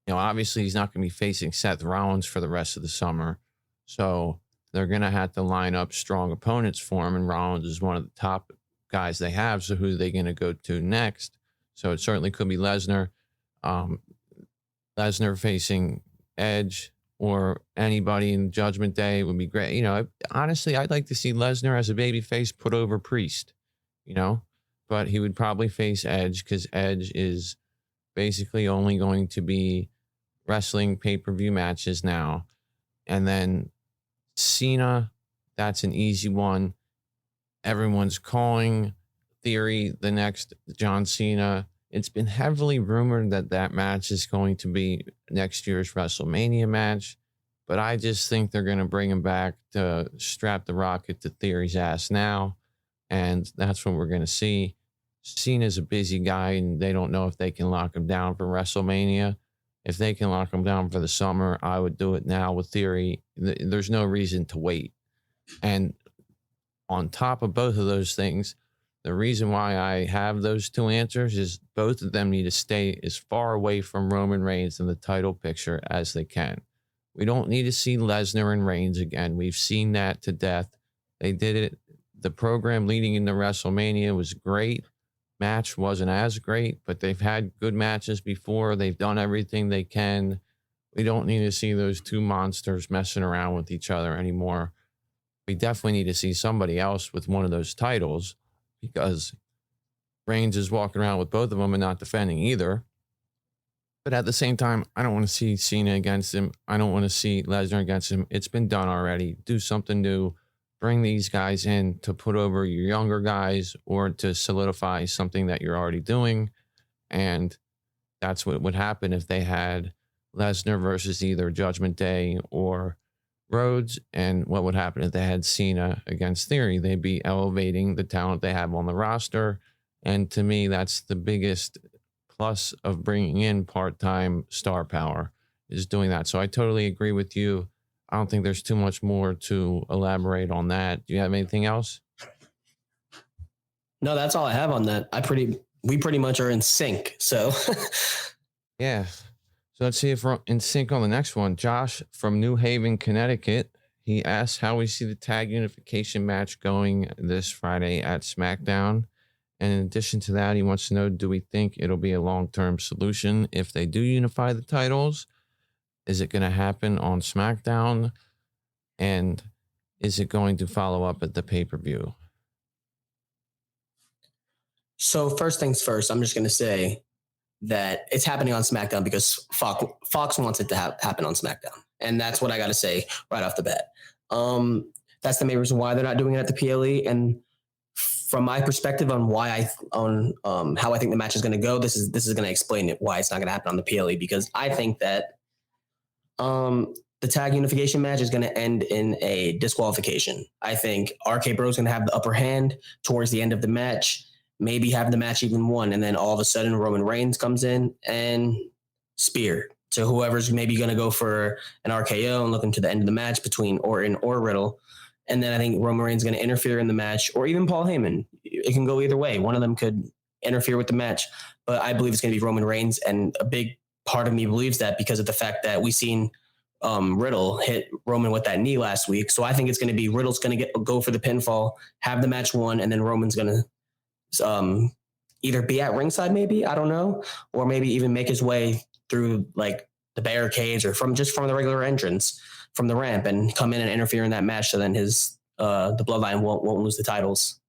obviously he's not going to be facing Seth Rollins for the rest of the summer. So they're going to have to line up strong opponents for him. And Rollins is one of the top guys they have. So who are they going to go to next? So it certainly could be Lesnar. Lesnar facing Edge or anybody in Judgment Day would be great. Honestly, I'd like to see Lesnar as a babyface put over Priest, but he would probably face Edge because Edge is basically only going to be wrestling pay-per-view matches now. And then Cena, that's an easy one. Everyone's calling Theory the next John Cena. It's been heavily rumored that match is going to be next year's WrestleMania match, but I just think they're going to bring him back to strap the rocket to Theory's ass now, and that's what we're going to see. Cena's a busy guy, and they don't know if they can lock him down for WrestleMania. If they can lock him down for the summer, I would do it now with Theory. There's no reason to wait. And on top of both of those things, the reason why I have those two answers is both of them need to stay as far away from Roman Reigns in the title picture as they can. We don't need to see Lesnar and Reigns again. We've seen that to death. They did it. The program leading into WrestleMania was great. Match wasn't as great, but they've had good matches before. They've done everything they can. We don't need to see those two monsters messing around with each other anymore. We definitely need to see somebody else with one of those titles, because Reigns is walking around with both of them and not defending either. But at the same time, I don't want to see Cena against him. I don't want to see Lesnar against him. It's been done already. Do something new. Bring these guys in to put over your younger guys or to solidify something that you're already doing. And that's what would happen if they had Lesnar versus either Judgment Day or Rhodes, and what would happen if they had Cena against Theory? They'd be elevating the talent they have on the roster. And to me, that's the biggest plus of bringing in part-time star power, is doing that. So I totally agree with you. I don't think there's too much more to elaborate on that. Do you have anything else? No, that's all I have on that. We pretty much are in sync. So Yeah. So let's see if we're in sync on the next one. Josh from New Haven, Connecticut. He asks how we see the tag unification match going this Friday at SmackDown. And in addition to that, he wants to know, do we think it'll be a long-term solution if they do unify the titles? Is it going to happen on SmackDown? And is it going to follow up at the pay-per-view? So first things first, I'm just going to say that it's happening on SmackDown because Fox wants it to happen on SmackDown. And that's what I got to say right off the bat. That's the main reason why they're not doing it at the PLE. And from my perspective on how I think the match is going to go, this is going to explain it, why it's not going to happen on the PLE, because I think that the tag unification match is going to end in a disqualification. I think RK Bro is going to have the upper hand towards the end of the match, maybe have the match even won, and then all of a sudden Roman Reigns comes in and spear to whoever's maybe going to go for an RKO and looking to the end of the match between Orton or Riddle. And then I think Roman Reigns is going to interfere in the match, or even Paul Heyman. It can go either way. One of them could interfere with the match, but I believe it's going to be Roman Reigns. And a big part of me believes that because of the fact that we've seen Riddle hit Roman with that knee last week. So I think it's going to be Riddle's going to go for the pinfall, have the match won, and then Roman's going to either be at ringside, maybe, I don't know, or maybe even make his way through like the barricades or from the regular entrance from the ramp and come in and interfere in that match. So then the bloodline won't lose the titles.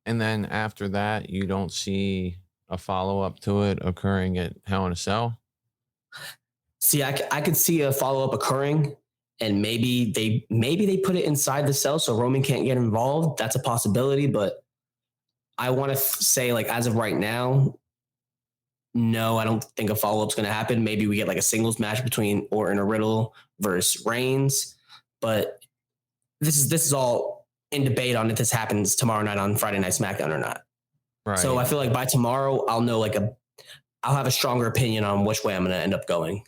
And then after that, you don't see a follow-up to it occurring at Hell in a Cell? See, I could see a follow-up occurring, and maybe they put it inside the cell so Roman can't get involved. That's a possibility, but I want to say, like, as of right now, no, I don't think a follow-up's going to happen. Maybe we get like a singles match between Orton or Riddle versus Reigns, but this is all in debate on if this happens tomorrow night on Friday Night SmackDown or not. Right. So I feel like by tomorrow, I'll know I'll have a stronger opinion on which way I'm going to end up going.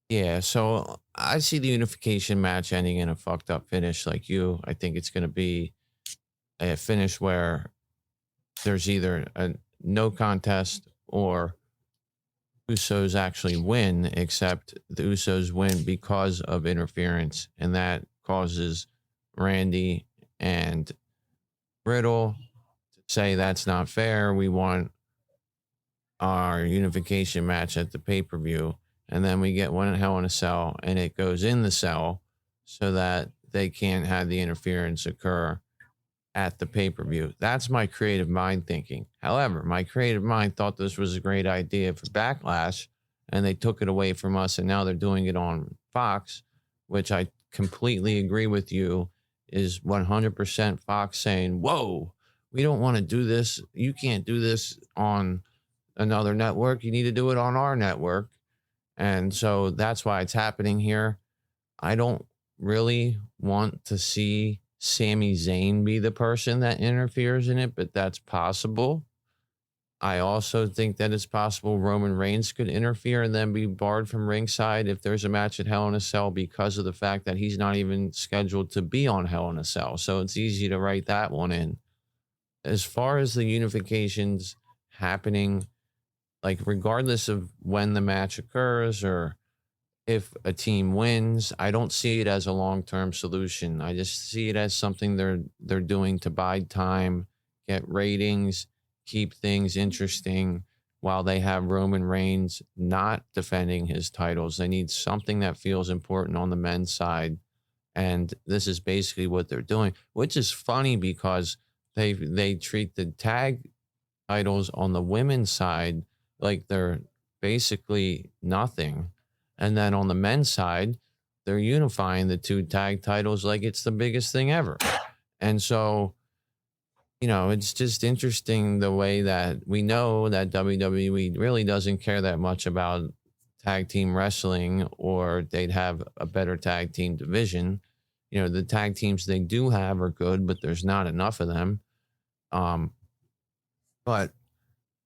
Yeah, so I see the unification match ending in a fucked up finish like you. I think it's going to be a finish where there's either a no contest or Usos actually win, except the Usos win because of interference, and that causes Randy and Riddle to say that's not fair. We want our unification match at the pay-per-view. And then we get one in Hell in a Cell, and it goes in the cell so that they can't have the interference occur at the pay-per-view. That's my creative mind thinking. However, my creative mind thought this was a great idea for Backlash, and they took it away from us, and now they're doing it on Fox, which I completely agree with you, is 100% Fox saying, whoa, we don't want to do this. You can't do this on another network. You need to do it on our network. And so that's why it's happening here. I don't really want to see Sami Zayn be the person that interferes in it, but that's possible. I also think that it's possible Roman Reigns could interfere and then be barred from ringside if there's a match at Hell in a Cell because of the fact that he's not even scheduled to be on Hell in a Cell. So it's easy to write that one in. As far as the unifications happening, like regardless of when the match occurs or if a team wins, I don't see it as a long-term solution. I just see it as something they're doing to bide time, get ratings, keep things interesting while they have Roman Reigns not defending his titles. They need something that feels important on the men's side. And this is basically what they're doing, which is funny because they treat the tag titles on the women's side like they're basically nothing. And then on the men's side, they're unifying the two tag titles like it's the biggest thing ever. And so, you know, it's just interesting the way that we know that WWE really doesn't care that much about tag team wrestling, or they'd have a better tag team division. You know, the tag teams they do have are good, but there's not enough of them. But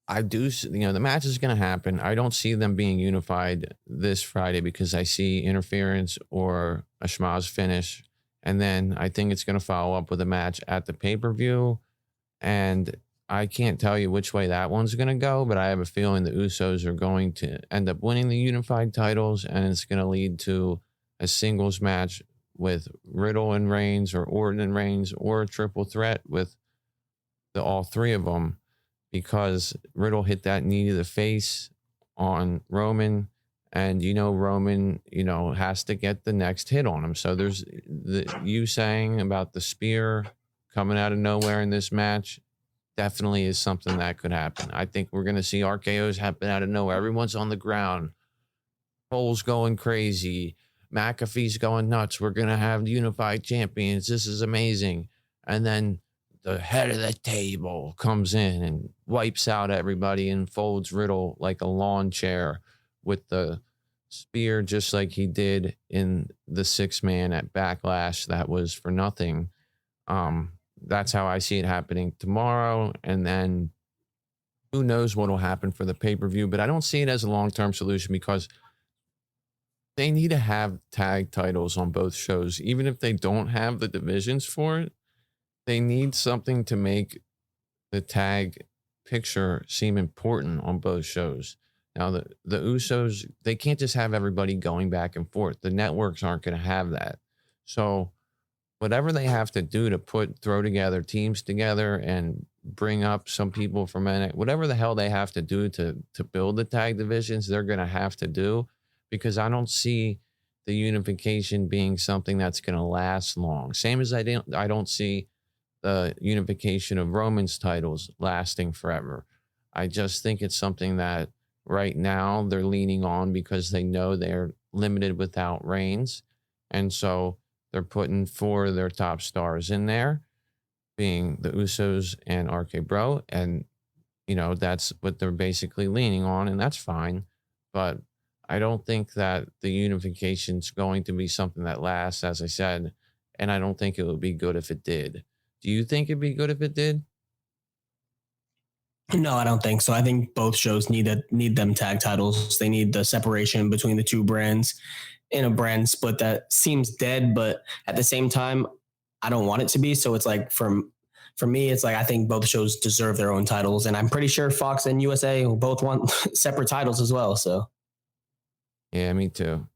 I do, you know, the match is going to happen. I don't see them being unified this Friday because I see interference or a schmaz finish. And then I think it's going to follow up with a match at the pay-per-view. And I can't tell you which way that one's going to go, but I have a feeling the Usos are going to end up winning the unified titles, and it's going to lead to a singles match with Riddle and Reigns, or Orton and Reigns, or a triple threat with all three of them, because Riddle hit that knee to the face on Roman, and Roman, has to get the next hit on him. So there's you saying about the spear coming out of nowhere in this match definitely is something that could happen. I think we're going to see RKOs happen out of nowhere. Everyone's on the ground. Cole's going crazy. McAfee's going nuts. We're going to have unified champions. This is amazing. And then the head of the table comes in and wipes out everybody and folds Riddle like a lawn chair with the spear, just like he did in the 6-man at Backlash. That was for nothing. That's how I see it happening tomorrow. And then who knows what will happen for the pay-per-view, but I don't see it as a long-term solution because they need to have tag titles on both shows. Even if they don't have the divisions for it, they need something to make the tag picture seem important on both shows. Now, the Usos, they can't just have everybody going back and forth. The networks aren't going to have that. So whatever they have to do to throw together teams together and bring up some people from NXT, whatever the hell they have to do to build the tag divisions, they're going to have to do, because I don't see the unification being something that's going to last long. Same as I don't see the unification of Roman's titles lasting forever. I just think it's something that right now they're leaning on because they know they're limited without Reigns. And so they're putting 4 of their top stars in there, being the Usos and RK Bro. And, that's what they're basically leaning on, and that's fine. But I don't think that the unification is going to be something that lasts, as I said, and I don't think it would be good if it did. Do you think it'd be good if it did? No, I don't think so. I think both shows need them tag titles. They need the separation between the two brands in a brand split that seems dead, but at the same time, I don't want it to be. So it's like for me, it's like I think both shows deserve their own titles, and I'm pretty sure Fox and USA both want separate titles as well. So yeah, me too.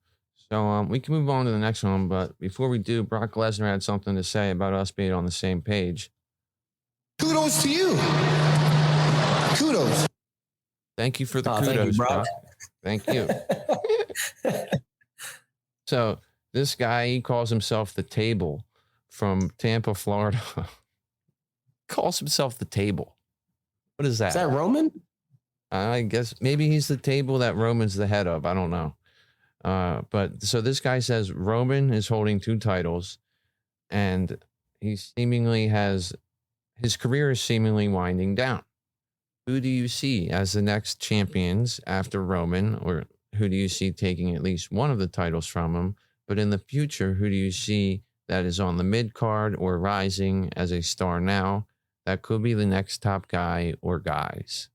So we can move on to the next one, but before we do, Brock Lesnar had something to say about us being on the same page. Kudos to you. Kudos. Thank you for the kudos, Brock. Thank you. So this guy, he calls himself the Table from Tampa, Florida. Calls himself the Table. What is that? Is that Roman? I guess maybe he's the table that Roman's the head of. I don't know. But so this guy says Roman is holding 2 titles, and his career is seemingly winding down. Who do you see as the next champions after Roman, or who do you see taking at least one of the titles from him? But in the future, who do you see that is on the mid card or rising as a star now that could be the next top guy or guys?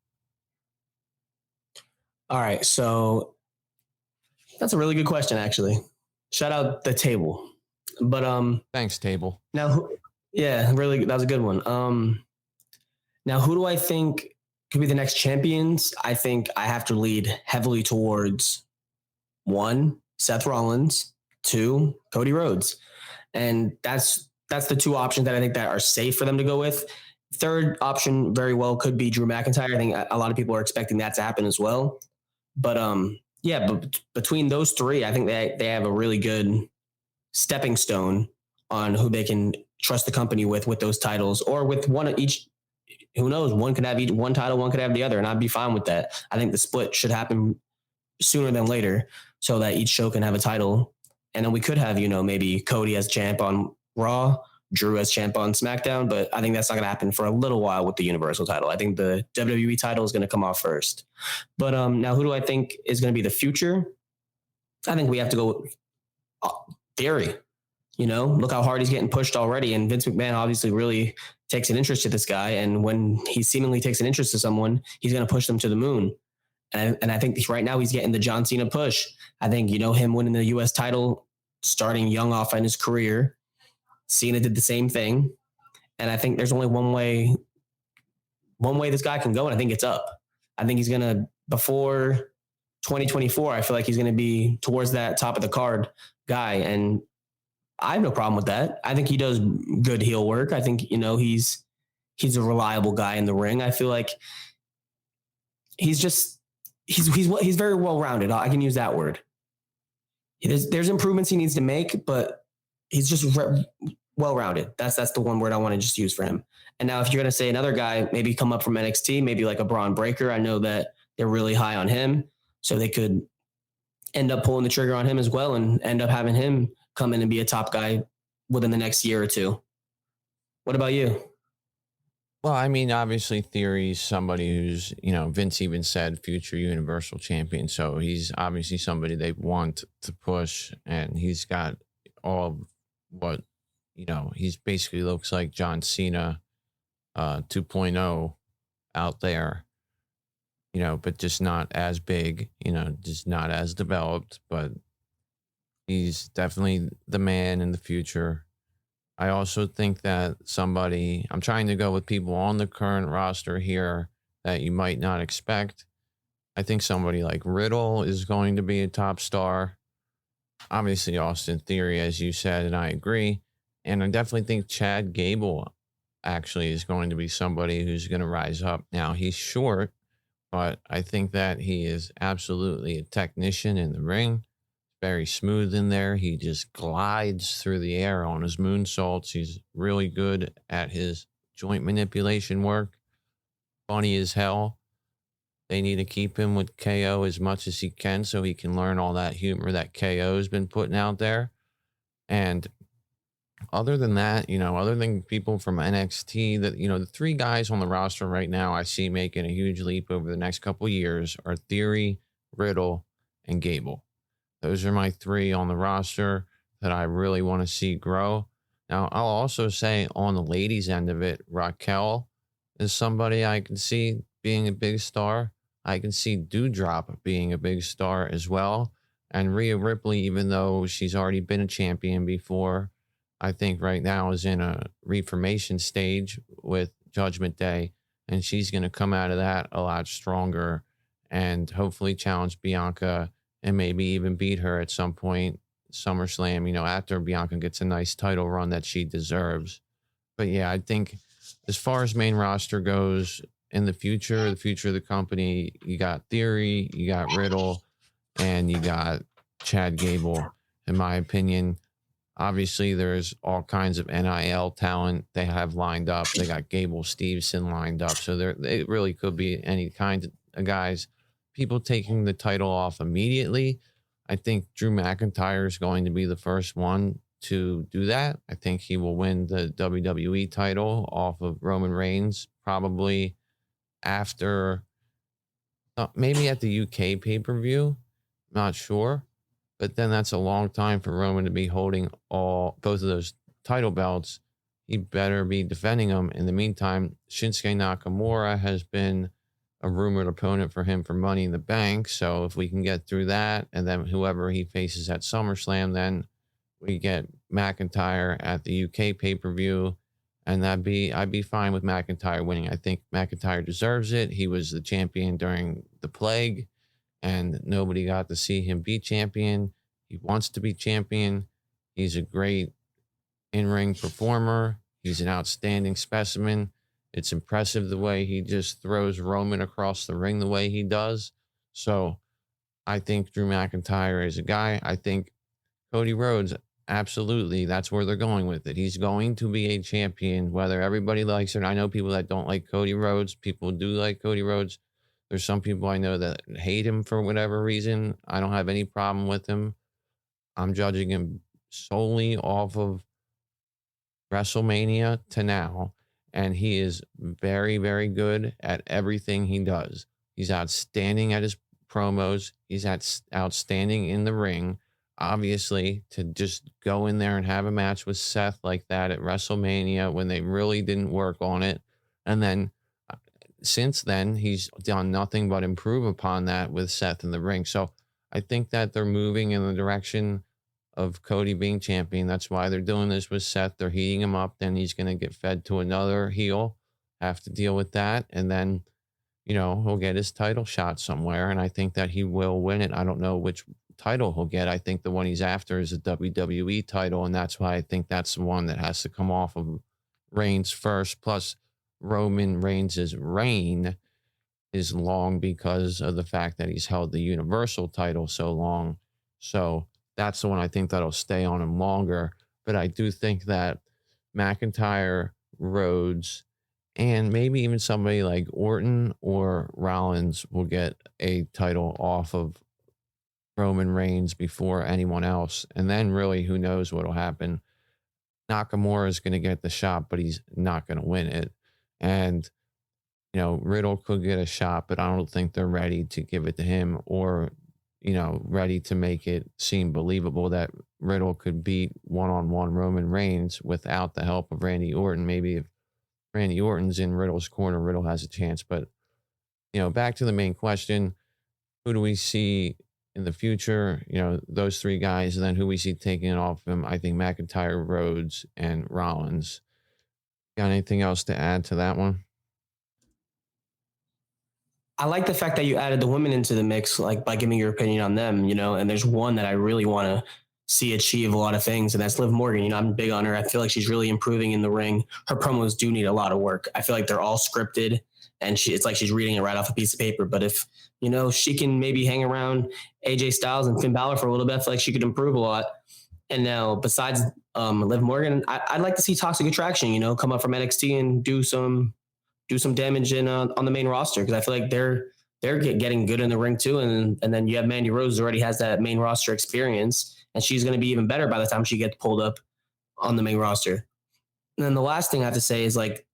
All right, so that's a really good question, actually. Shout out the Table. But thanks, Table. Now, yeah, really, that was a good one. Now, who do I think could be the next champions? I think I have to lead heavily towards 1, Seth Rollins, 2, Cody Rhodes. And that's the 2 options that I think that are safe for them to go with. Third option very well could be Drew McIntyre. I think a lot of people are expecting that to happen as well. But but between those 3, I think they have a really good stepping stone on who they can trust the company with those titles, or with one of each. Who knows? One could have one title, one could have the other, and I'd be fine with that. I think the split should happen sooner than later so that each show can have a title. And then we could have, maybe Cody as champ on Raw, Drew as champ on SmackDown, but I think that's not going to happen for a little while with the Universal title. I think the WWE title is going to come off first. But now who do I think is going to be the future? I think we have to go with Theory. Look how hard he's getting pushed already. And Vince McMahon obviously really takes an interest to this guy. And when he seemingly takes an interest to someone, he's going to push them to the moon. And I think right now he's getting the John Cena push. I think, him winning the U.S. title, starting young off in his career, Cena did the same thing. And I think there's only one way this guy can go, and I think it's up. I think he's going to, before 2024, I feel like he's going to be towards that top of the card guy. And I have no problem with that. I think he does good heel work. I think, he's a reliable guy in the ring. I feel like he's very well-rounded. I can use that word. There's improvements he needs to make, but he's just well-rounded. That's the one word I want to just use for him. And now if you're going to say another guy, maybe come up from NXT, maybe like a Braun Breaker. I know that they're really high on him, so they could end up pulling the trigger on him as well and end up having him come in and be a top guy within the next year or two. What about you? Well, I mean, obviously Theory's somebody who's, Vince even said future Universal Champion. So he's obviously somebody they want to push, and he's got all of what, he's basically looks like John Cena 2.0 out there, but just not as big, just not as developed, but he's definitely the man in the future. I also think that I'm trying to go with people on the current roster here that you might not expect. I think somebody like Riddle is going to be a top star. Obviously, Austin Theory, as you said, and I agree. And I definitely think Chad Gable actually is going to be somebody who's going to rise up. Now, he's short, but I think that he is absolutely a technician in the ring. Very smooth in there. He just glides through the air on his moonsaults. He's really good at his joint manipulation work. Funny as hell. They need to keep him with KO as much as he can so he can learn all that humor that KO has been putting out there. And other than that, other than people from NXT, that, the three guys on the roster right now I see making a huge leap over the next couple of years are Theory, Riddle, and Gable. Those are my three on the roster that I really want to see grow. Now, I'll also say on the ladies' end of it, Raquel is somebody I can see being a big star. I can see Doudrop being a big star as well. And Rhea Ripley, even though she's already been a champion before, I think right now is in a reformation stage with Judgment Day. And she's going to come out of that a lot stronger and hopefully challenge Bianca and maybe even beat her at some point, SummerSlam, after Bianca gets a nice title run that she deserves. But yeah, I think as far as main roster goes in the future of the company, you got Theory, you got Riddle, and you got Chad Gable. In my opinion, obviously there's all kinds of NIL talent they have lined up. They got Gable Stevenson lined up. So it really could be any kind of guys. People taking the title off immediately. I think Drew McIntyre is going to be the first one to do that. I think he will win the WWE title off of Roman Reigns, probably after, maybe at the UK pay-per-view. Not sure. But then that's a long time for Roman to be holding both of those title belts. He better be defending them. In the meantime, Shinsuke Nakamura has been a rumored opponent for him for Money in the Bank. So if we can get through that, and then whoever he faces at SummerSlam, then we get McIntyre at the UK pay-per-view, and I'd be fine with McIntyre winning. I think McIntyre deserves it. He was the champion during the plague, and nobody got to see him be champion. He wants to be champion. He's a great in-ring performer. He's an outstanding specimen. It's impressive the way he just throws Roman across the ring the way he does. So I think Drew McIntyre is a guy. I think Cody Rhodes, absolutely, that's where they're going with it. He's going to be a champion, whether everybody likes it. I know people that don't like Cody Rhodes. People do like Cody Rhodes. There's some people I know that hate him for whatever reason. I don't have any problem with him. I'm judging him solely off of WrestleMania to now. And he is very, very good at everything he does. He's outstanding at his promos. He's outstanding in the ring. Obviously, to just go in there and have a match with Seth like that at WrestleMania when they really didn't work on it. And then since then, he's done nothing but improve upon that with Seth in the ring. So I think that they're moving in the direction of Cody being champion. That's why they're doing this with Seth. They're heating him up. Then he's going to get fed to another heel, have to deal with that. And then, he'll get his title shot somewhere. And I think that he will win it. I don't know which title he'll get. I think the one he's after is a WWE title. And that's why I think that's the one that has to come off of Reigns first. Plus, Roman Reigns' reign is long because of the fact that he's held the Universal title so long. So that's the one I think that'll stay on him longer. But I do think that McIntyre, Rhodes, and maybe even somebody like Orton or Rollins will get a title off of Roman Reigns before anyone else. And then really, who knows what will happen. Nakamura is going to get the shot, but he's not going to win it. And, Riddle could get a shot, but I don't think they're ready to give it to him or, ready to make it seem believable that Riddle could beat one-on-one Roman Reigns without the help of Randy Orton. Maybe if Randy Orton's in Riddle's corner, Riddle has a chance. But, back to the main question, who do we see in the future? Those three guys, and then who we see taking it off him. I think McIntyre, Rhodes, and Rollins. Got anything else to add to that one? I like the fact that you added the women into the mix, like by giving your opinion on them, and there's one that I really want to see achieve a lot of things, and that's Liv Morgan. I'm big on her. I feel like she's really improving in the ring. Her promos do need a lot of work. I feel like they're all scripted, and it's like she's reading it right off a piece of paper. But if, she can maybe hang around AJ Styles and Finn Balor for a little bit, I feel like she could improve a lot. And now, besides Liv Morgan, I'd like to see Toxic Attraction, come up from NXT and do some damage on the main roster, because I feel like they're getting good in the ring too. And then you have Mandy Rose, who already has that main roster experience, and she's going to be even better by the time she gets pulled up on the main roster. And then the last thing I have to say is, like,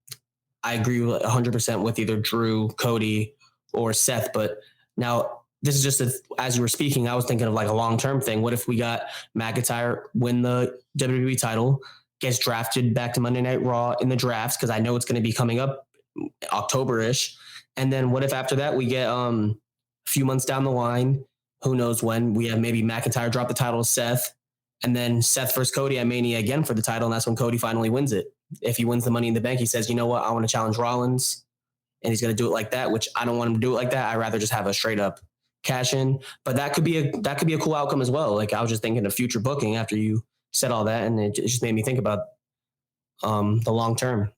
I agree 100% with either Drew, Cody, or Seth. But now this is just as you were speaking, I was thinking of like a long-term thing. What if we got McIntyre win the WWE title, gets drafted back to Monday Night Raw in the drafts, because I know it's going to be coming up October-ish. And then what if after that we get a few months down the line, who knows when, we have maybe McIntyre drop the title to Seth, and then Seth versus Cody at Mania again for the title, and that's when Cody finally wins it. If he wins the Money in the Bank, he says, you know what, I want to challenge Rollins, and he's going to do it like that, which I don't want him to do it like that. I'd rather just have a straight up cash in. But that could be a cool outcome as well. Like, I was just thinking of future booking after you said all that, and it just made me think about the long term.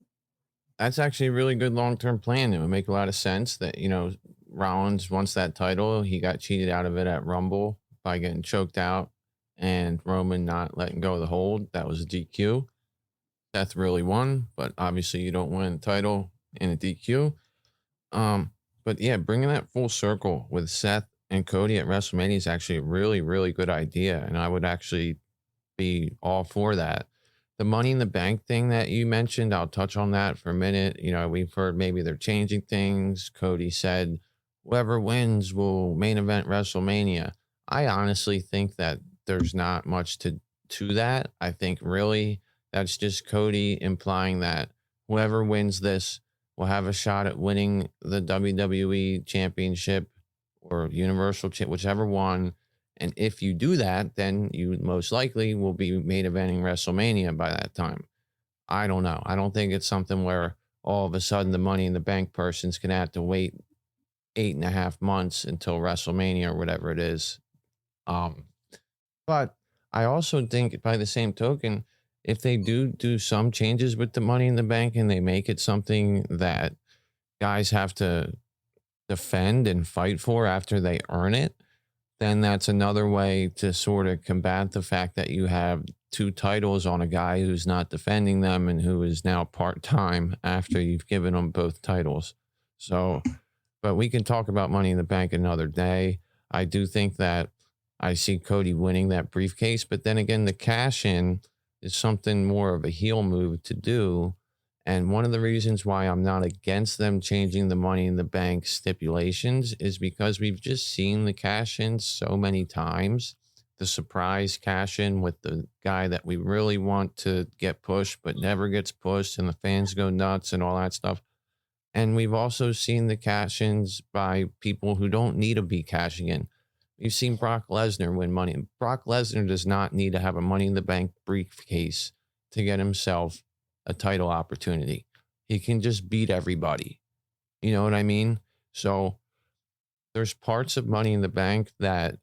That's actually a really good long-term plan. It would make a lot of sense that, Rollins wants that title. He got cheated out of it at Rumble by getting choked out, and Roman not letting go of the hold. That was a DQ. Seth really won, but obviously you don't win the title in a DQ. But yeah, bringing that full circle with Seth and Cody at WrestleMania is actually a really, really good idea. And I would actually be all for that. The Money in the Bank thing that you mentioned, I'll touch on that for a minute. We've heard maybe they're changing things. Cody said, whoever wins will main event WrestleMania. I honestly think that there's not much to that. I think really that's just Cody implying that whoever wins this will have a shot at winning the WWE Championship or Universal, whichever one. And if you do that, then you most likely will be main eventing WrestleMania by that time. I don't know. I don't think it's something where all of a sudden the Money in the Bank person's going to have to wait 8.5 months until WrestleMania or whatever it is. But I also think by the same token, if they do some changes with the Money in the Bank and they make it something that guys have to defend and fight for after they earn it, then that's another way to sort of combat the fact that you have two titles on a guy who's not defending them and who is now part-time after you've given them both titles. So, but we can talk about Money in the Bank another day. I do think that I see Cody winning that briefcase, but then again, the cash in is something more of a heel move to do. And one of the reasons why I'm not against them changing the Money in the Bank stipulations is because we've just seen the cash-in so many times. The surprise cash-in with the guy that we really want to get pushed but never gets pushed, and the fans go nuts and all that stuff. And we've also seen the cash-ins by people who don't need to be cashing in. You've seen Brock Lesnar win money. Brock Lesnar does not need to have a Money in the Bank briefcase to get himself a title opportunity. He can just beat everybody. You know what I mean? So there's parts of Money in the Bank that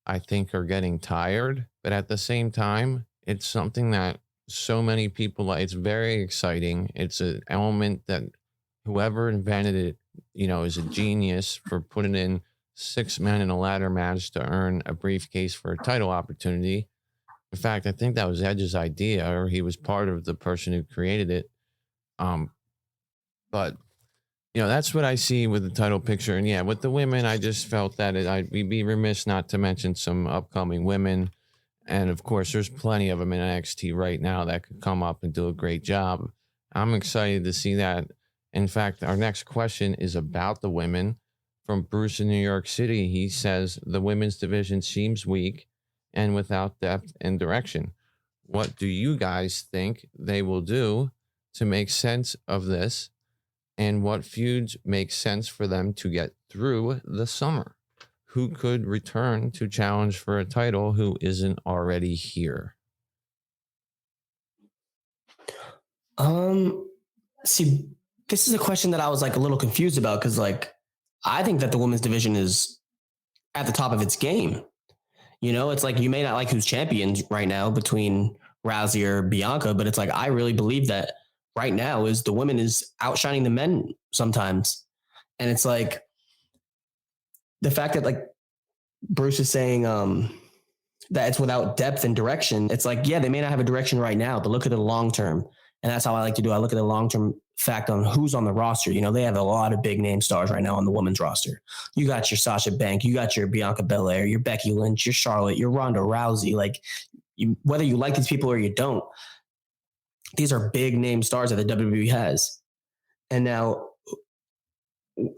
I think are getting tired, but at the same time, it's something that so many people like. It's very exciting. It's an element that whoever invented it, is a genius for putting in 6 men in a ladder match to earn a briefcase for a title opportunity. In fact, I think that was Edge's idea, or he was part of the person who created it. But that's what I see with the title picture. And yeah, with the women, I just felt that we'd be remiss not to mention some upcoming women. And of course, there's plenty of them in NXT right now that could come up and do a great job. I'm excited to see that. In fact, our next question is about the women. From Bruce in New York City, he says the women's division seems weak and without depth and direction. What do you guys think they will do to make sense of this? And what feuds make sense for them to get through the summer? Who could return to challenge for a title who isn't already here? See, this is a question that I was like a little confused about because like I think that the women's division is at the top of its game. It's like you may not like who's champion right now between Rousey or Bianca, but it's like I really believe that right now is the women is outshining the men sometimes. And it's like the fact that like Bruce is saying that it's without depth and direction. It's like, yeah, they may not have a direction right now, but look at the long term. And that's how I like to do. I look at the long-term fact on who's on the roster. They have a lot of big name stars right now on the women's roster. You got your Sasha Banks, you got your Bianca Belair, your Becky Lynch, your Charlotte, your Ronda Rousey. Like, whether you like these people or you don't, these are big name stars that the WWE has. And now,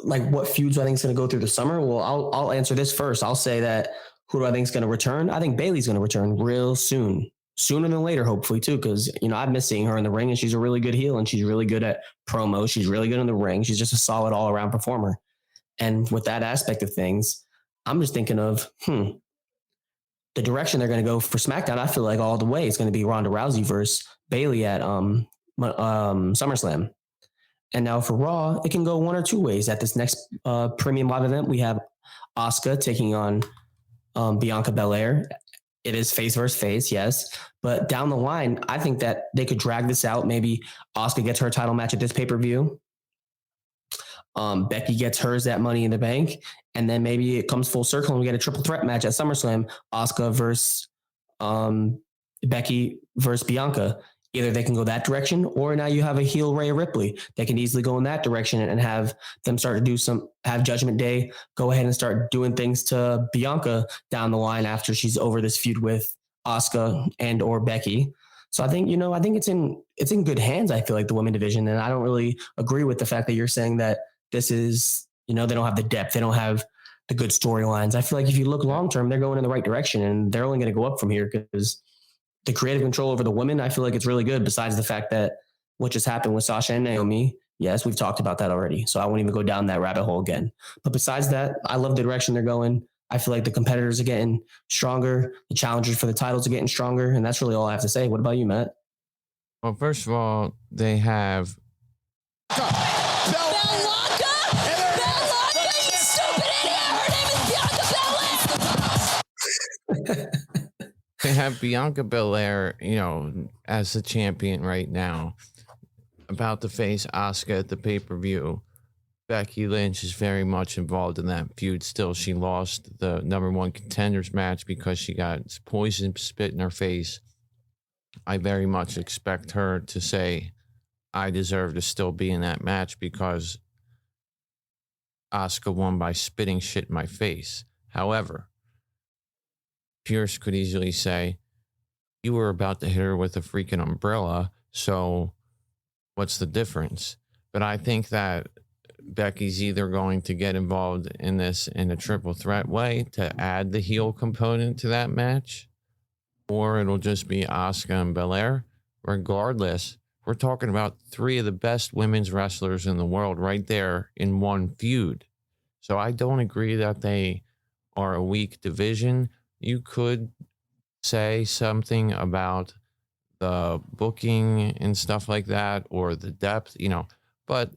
like, what feuds do I think is going to go through the summer? Well, I'll answer this first. I'll say that who do I think is going to return? I think Bayley's going to return real soon. Sooner than later, hopefully, too, because, I've missed seeing her in the ring, and she's a really good heel, and she's really good at promo. She's really good in the ring. She's just a solid all-around performer. And with that aspect of things, I'm just thinking of, the direction they're going to go for SmackDown, I feel like all the way it's going to be Ronda Rousey versus Bayley at SummerSlam. And now for Raw, it can go one or two ways. At this next premium live event, we have Asuka taking on Bianca Belair. It is face versus face, yes. But down the line, I think that they could drag this out. Maybe Asuka gets her title match at this pay-per-view. Becky gets hers at Money in the Bank. And then maybe it comes full circle and we get a triple threat match at SummerSlam. Asuka versus Becky versus Bianca. Either they can go that direction, or now you have a heel Rhea Ripley. They can easily go in that direction and have them start to have Judgment Day go ahead and start doing things to Bianca down the line after she's over this feud with Asuka and or Becky. So I think, I think it's in good hands. I feel like the women division, and I don't really agree with the fact that you're saying that this is, they don't have the depth. They don't have the good storylines. I feel like if you look long-term, they're going in the right direction, and they're only going to go up from here because the creative control over the women, I feel like it's really good, besides the fact that what just happened with Sasha and Naomi. Yes, we've talked about that already, so I won't even go down that rabbit hole again. But besides that, I love the direction they're going. I feel like the competitors are getting stronger. The challengers for the titles are getting stronger, and that's really all I have to say. What about you, Matt? Well, first of all, they have... Belaca, you stupid idiot! Her name is Bianca Belair! They have Bianca Belair, as the champion right now, about to face Asuka at the pay-per-view. Becky Lynch is very much involved in that feud still. She lost the number one contenders match because she got poison spit in her face. I very much expect her to say, I deserve to still be in that match because Asuka won by spitting shit in my face. However, Pierce could easily say, you were about to hit her with a freaking umbrella, so what's the difference? But I think that Becky's either going to get involved in this in a triple threat way to add the heel component to that match, or it'll just be Asuka and Belair. Regardless, we're talking about three of the best women's wrestlers in the world right there in one feud. So I don't agree that they are a weak division. You could say something about the booking and stuff like that, or the depth, but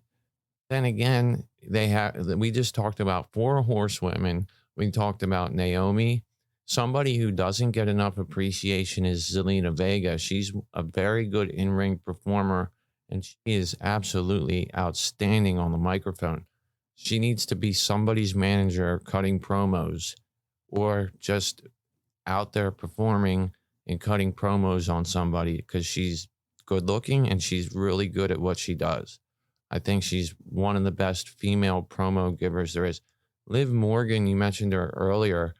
then again, we just talked about four horsewomen. We talked about Naomi. Somebody who doesn't get enough appreciation is Zelina Vega. She's a very good in-ring performer, and she is absolutely outstanding on the microphone. She needs to be somebody's manager cutting promos, or just out there performing and cutting promos on somebody, because she's good looking and she's really good at what she does. I think she's one of the best female promo givers there is. Liv Morgan, you mentioned her earlier.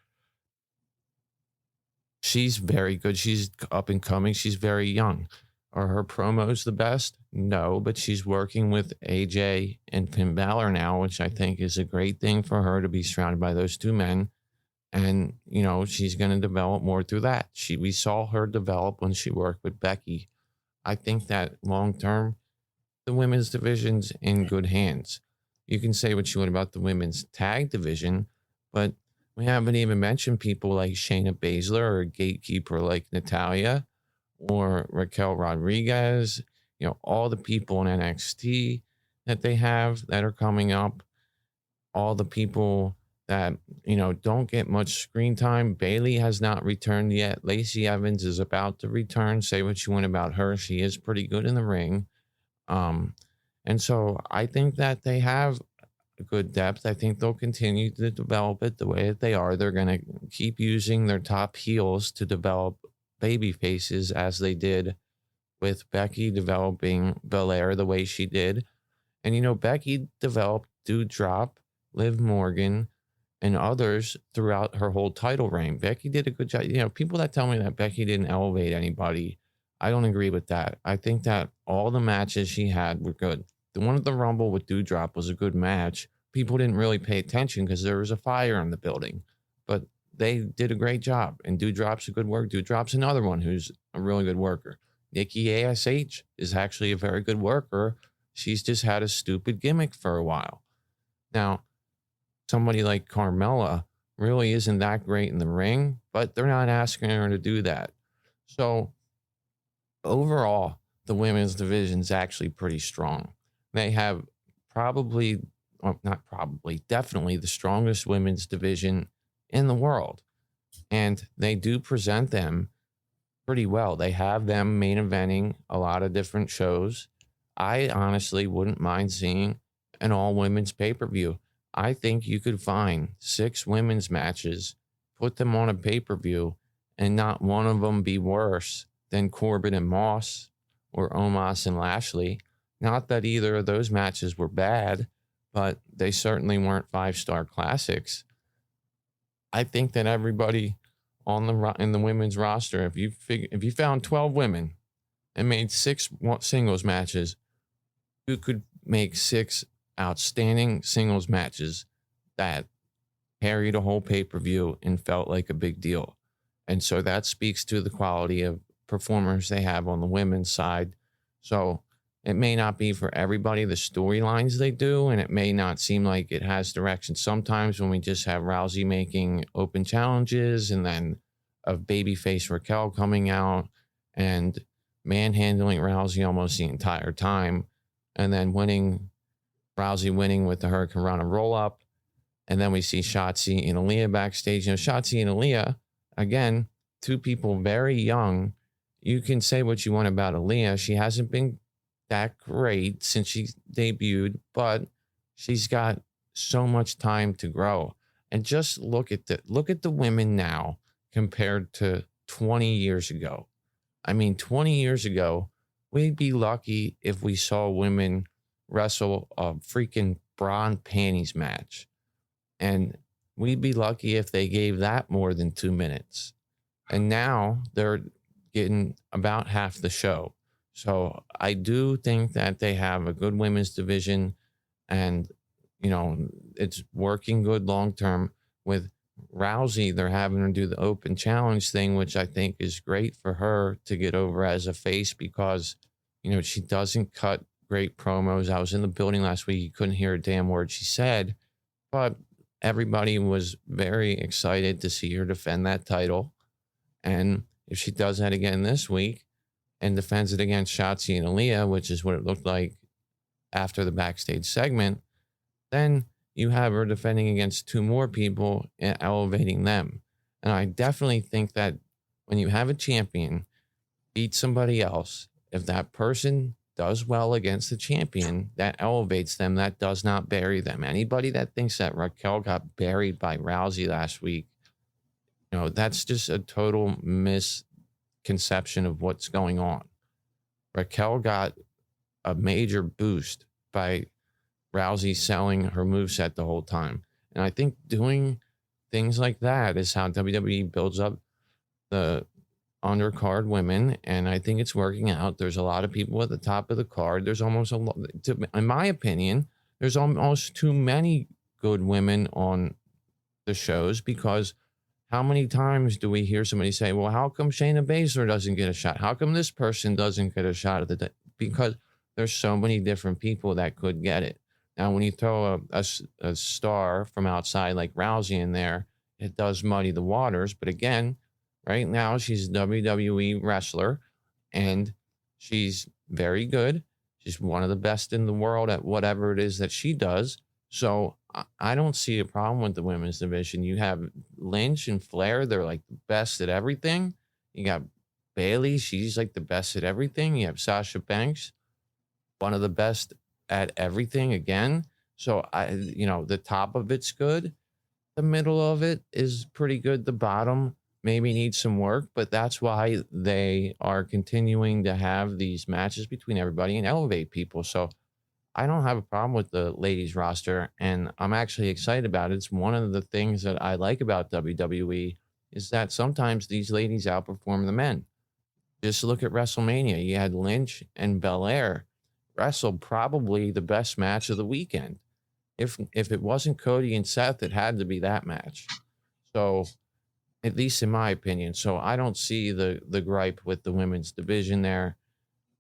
She's very good. She's up and coming. She's very young. Are her promos the best? No, but she's working with AJ and Finn Balor now, which I think is a great thing for her to be surrounded by those two men. And, she's going to develop more through that. We saw her develop when she worked with Becky. I think that long term, the women's division's in good hands. You can say what you want about the women's tag division, but we haven't even mentioned people like Shayna Baszler or a gatekeeper like Natalya or Raquel Rodriguez, all the people in NXT that they have that are coming up, all the people that, don't get much screen time. Bayley has not returned yet. Lacey Evans is about to return. Say what you want about her. She is pretty good in the ring. And so I think that they have a good depth. I think they'll continue to develop it the way that they are. They're going to keep using their top heels to develop baby faces, as they did with Becky developing Belair the way she did. And, Becky developed Doudrop, Liv Morgan, and others throughout her whole title reign. Becky did a good job. People that tell me that Becky didn't elevate anybody, I don't agree with that. I think that all the matches she had were good. The one at the Rumble with Doudrop was a good match. People didn't really pay attention because there was a fire in the building, but they did a great job. And Doudrop's a good worker. Doudrop's another one who's a really good worker. Nikki ASH is actually a very good worker. She's just had a stupid gimmick for a while. Now, somebody like Carmella really isn't that great in the ring, but they're not asking her to do that. So overall, the women's division is actually pretty strong. They have definitely the strongest women's division in the world. And they do present them pretty well. They have them main eventing a lot of different shows. I honestly wouldn't mind seeing an all-women's pay-per-view. I think you could find 6 women's matches, put them on a pay-per-view, and not one of them be worse than Corbin and Moss or Omos and Lashley. Not that either of those matches were bad, but they certainly weren't 5-star classics. I think that everybody in the women's roster, if you found 12 women and made 6 singles matches, you could make 6 outstanding singles matches that carried a whole pay-per-view and felt like a big deal. And so that speaks to the quality of performers they have on the women's side. So it may not be for everybody the storylines they do, and it may not seem like it has direction sometimes when we just have Rousey making open challenges and then of babyface Raquel coming out and manhandling Rousey almost the entire time, and then Rousey winning with the Hurricane Rana roll-up. And then we see Shotzi and Aaliyah backstage. Shotzi and Aaliyah, again, 2 people very young. You can say what you want about Aaliyah. She hasn't been that great since she debuted, but she's got so much time to grow. And just look at the women now compared to 20 years ago. I mean, 20 years ago, we'd be lucky if we saw women wrestle a freaking bra and panties match. And we'd be lucky if they gave that more than 2 minutes. And now they're getting about half the show. So I do think that they have a good women's division, and it's working good long term. With Rousey, they're having her do the open challenge thing, which I think is great for her to get over as a face, because she doesn't cut great promos. I was in the building last week, you couldn't hear a damn word she said, but everybody was very excited to see her defend that title. And if she does that again this week and defends it against Shotzi and Aaliyah, which is what it looked like after the backstage segment, then you have her defending against two more people and elevating them. And I definitely think that when you have a champion beat somebody else, if that person does well against the champion, that elevates them. That does not bury them. Anybody that thinks that Raquel got buried by Rousey last week, that's just a total misconception of what's going on. Raquel got a major boost by Rousey selling her moveset the whole time. And I think doing things like that is how WWE builds up the undercard women. And I think it's working out. There's a lot of people at the top of the card. There's almost in my opinion, there's almost too many good women on the shows, because how many times do we hear somebody say, well, how come Shayna Baszler doesn't get a shot? How come this person doesn't get a shot at the day? Because there's so many different people that could get it. Now, when you throw a star from outside like Rousey in there, it does muddy the waters. But again, right now, she's a WWE wrestler, and she's very good. She's one of the best in the world at whatever it is that she does. So I don't see a problem with the women's division. You have Lynch and Flair. They're like the best at everything. You got Bayley. She's like the best at everything. You have Sasha Banks, one of the best at everything again. So the top of it's good. The middle of it is pretty good. The bottom maybe needs some work, but that's why they are continuing to have these matches between everybody and elevate people. So I don't have a problem with the ladies roster, and I'm actually excited about it. It's one of the things that I like about WWE is that sometimes these ladies outperform the men. Just look at WrestleMania. You had Lynch and Belair wrestled probably the best match of the weekend. If it wasn't Cody and Seth, it had to be that match. So, at least in my opinion. So I don't see the gripe with the women's division there.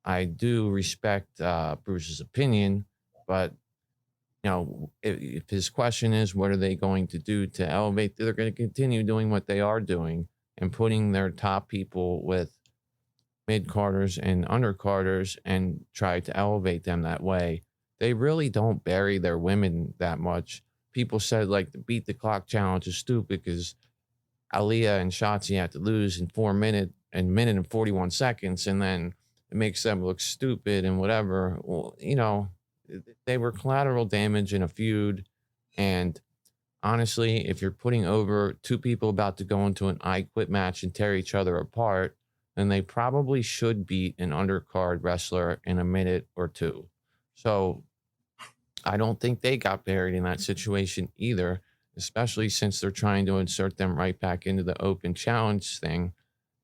I do respect Bruce's opinion, but if his question is what are they going to do to elevate, they're going to continue doing what they are doing and putting their top people with mid-carders and undercarders and try to elevate them that way. They really don't bury their women that much. People said like the beat the clock challenge is stupid because Aaliyah and Shotzi had to lose in 4 minutes and minute and 41 seconds, and then it makes them look stupid and whatever. Well, they were collateral damage in a feud. And honestly, if you're putting over two people about to go into an I Quit match and tear each other apart, then they probably should beat an undercard wrestler in a minute or two. So I don't think they got buried in that situation either, especially since they're trying to insert them right back into the open challenge thing.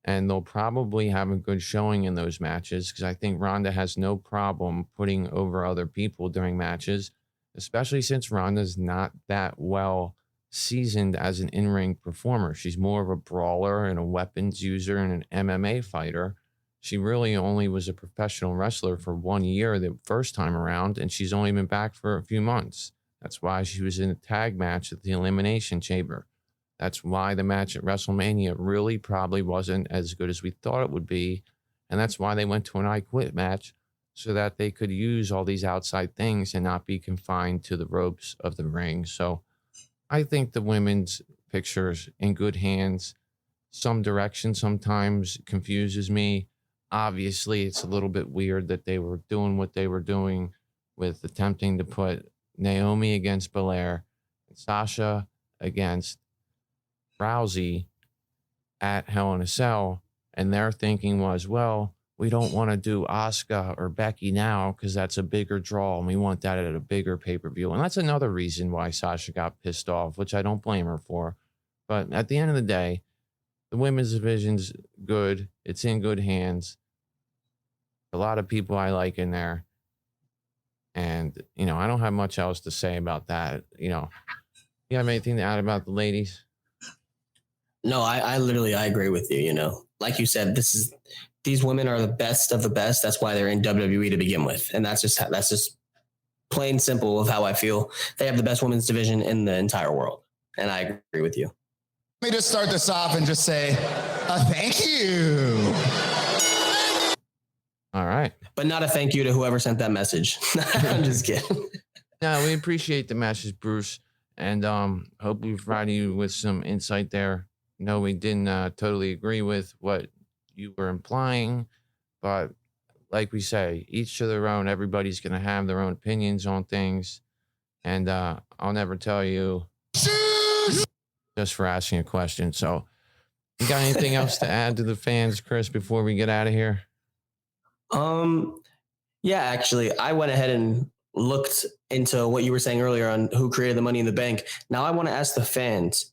And they'll probably have a good showing in those matches because I think Ronda has no problem putting over other people during matches, especially since Ronda's not that well seasoned as an in-ring performer. She's more of a brawler and a weapons user and an MMA fighter. She really only was a professional wrestler for 1 year the first time around, and she's only been back for a few months. That's why she was in a tag match at the Elimination Chamber. That's why the match at WrestleMania really probably wasn't as good as we thought it would be. And that's why they went to an I Quit match, so that they could use all these outside things and not be confined to the ropes of the ring. So I think the women's picture's in good hands. Some direction sometimes confuses me. Obviously, it's a little bit weird that they were doing what they were doing with attempting to put Naomi against Belair and Sasha against Rousey at Hell in a Cell. And their thinking was, well, we don't want to do Asuka or Becky now because that's a bigger draw and we want that at a bigger pay-per-view. And that's another reason why Sasha got pissed off, which I don't blame her for. But at the end of the day, the women's division's good. It's in good hands. A lot of people I like in there. And, I don't have much else to say about that. You have anything to add about the ladies? No, I literally, I agree with you. Like you said, these women are the best of the best. That's why they're in WWE to begin with. And that's just plain simple of how I feel. They have the best women's division in the entire world. And I agree with you. Let me just start this off and just say, thank you. All right. But not a thank you to whoever sent that message. I'm just kidding. No, we appreciate the message, Bruce. And hope we provided you with some insight there. No, we didn't totally agree with what you were implying. But like we say, each to their own. Everybody's going to have their own opinions on things. And I'll never tell you just for asking a question. So you got anything else to add to the fans, Chris, before we get out of here? Yeah, actually, I went ahead and looked into what you were saying earlier on who created the Money in the Bank. Now I want to ask the fans,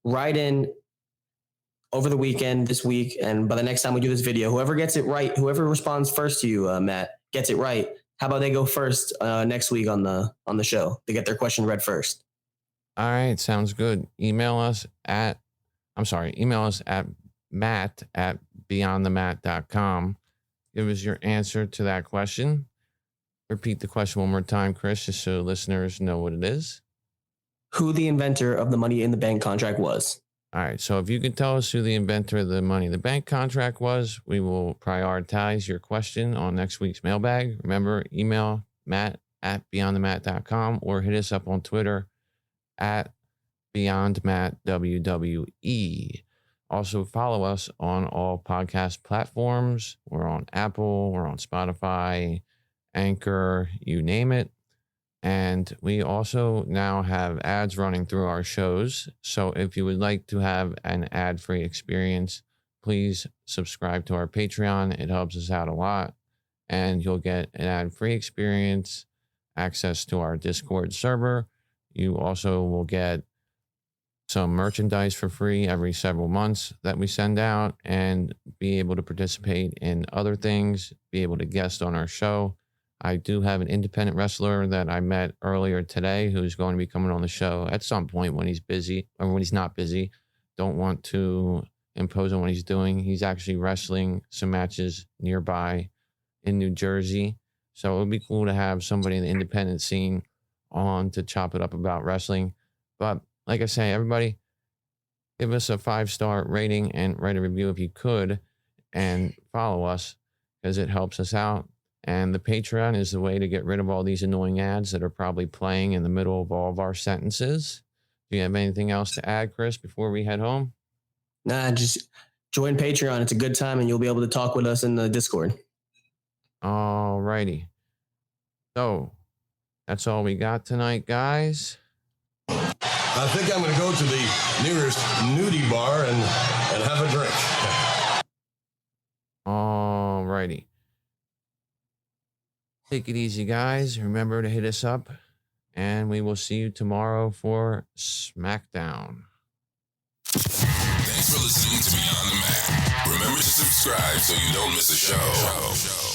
write in over the weekend, this week, and by the next time we do this video, whoever gets it right, whoever responds first to you, Matt, gets it right. How about they go first next week on the show? They get their question read first. All right, sounds good. Email us at matt@beyondthemat.com. Give us your answer to that question. Repeat the question one more time, Chris, just so listeners know what it is. Who the inventor of the Money in the Bank contract was. All right, so if you can tell us who the inventor of the Money in the Bank contract was, we will prioritize your question on next week's mailbag. Remember, email matt@beyondthemat.com or hit us up on Twitter @BeyondMattWWE. Also, follow us on all podcast platforms. We're on Apple, we're on Spotify, Anchor, you name it. And we also now have ads running through our shows. So if you would like to have an ad-free experience, please subscribe to our Patreon. It helps us out a lot. And you'll get an ad-free experience, access to our Discord server. You also will get some merchandise for free every several months that we send out, and be able to participate in other things, be able to guest on our show. I do have an independent wrestler that I met earlier today who's going to be coming on the show at some point when he's busy or when he's not busy. Don't want to impose on what he's doing. He's actually wrestling some matches nearby in New Jersey. So it would be cool to have somebody in the independent scene on to chop it up about wrestling. But like I say, everybody, give us a 5-star rating and write a review if you could, and follow us because it helps us out. And the Patreon is the way to get rid of all these annoying ads that are probably playing in the middle of all of our sentences. Do you have anything else to add, Chris, before we head home? Nah, just join Patreon. It's a good time, and you'll be able to talk with us in the Discord. All righty. So that's all we got tonight, guys. I think I'm going to go to the nearest nudie bar and have a drink. All righty. Take it easy, guys. Remember to hit us up, and we will see you tomorrow for SmackDown. Thanks for listening to Beyond the Mat. Remember to subscribe so you don't miss a show.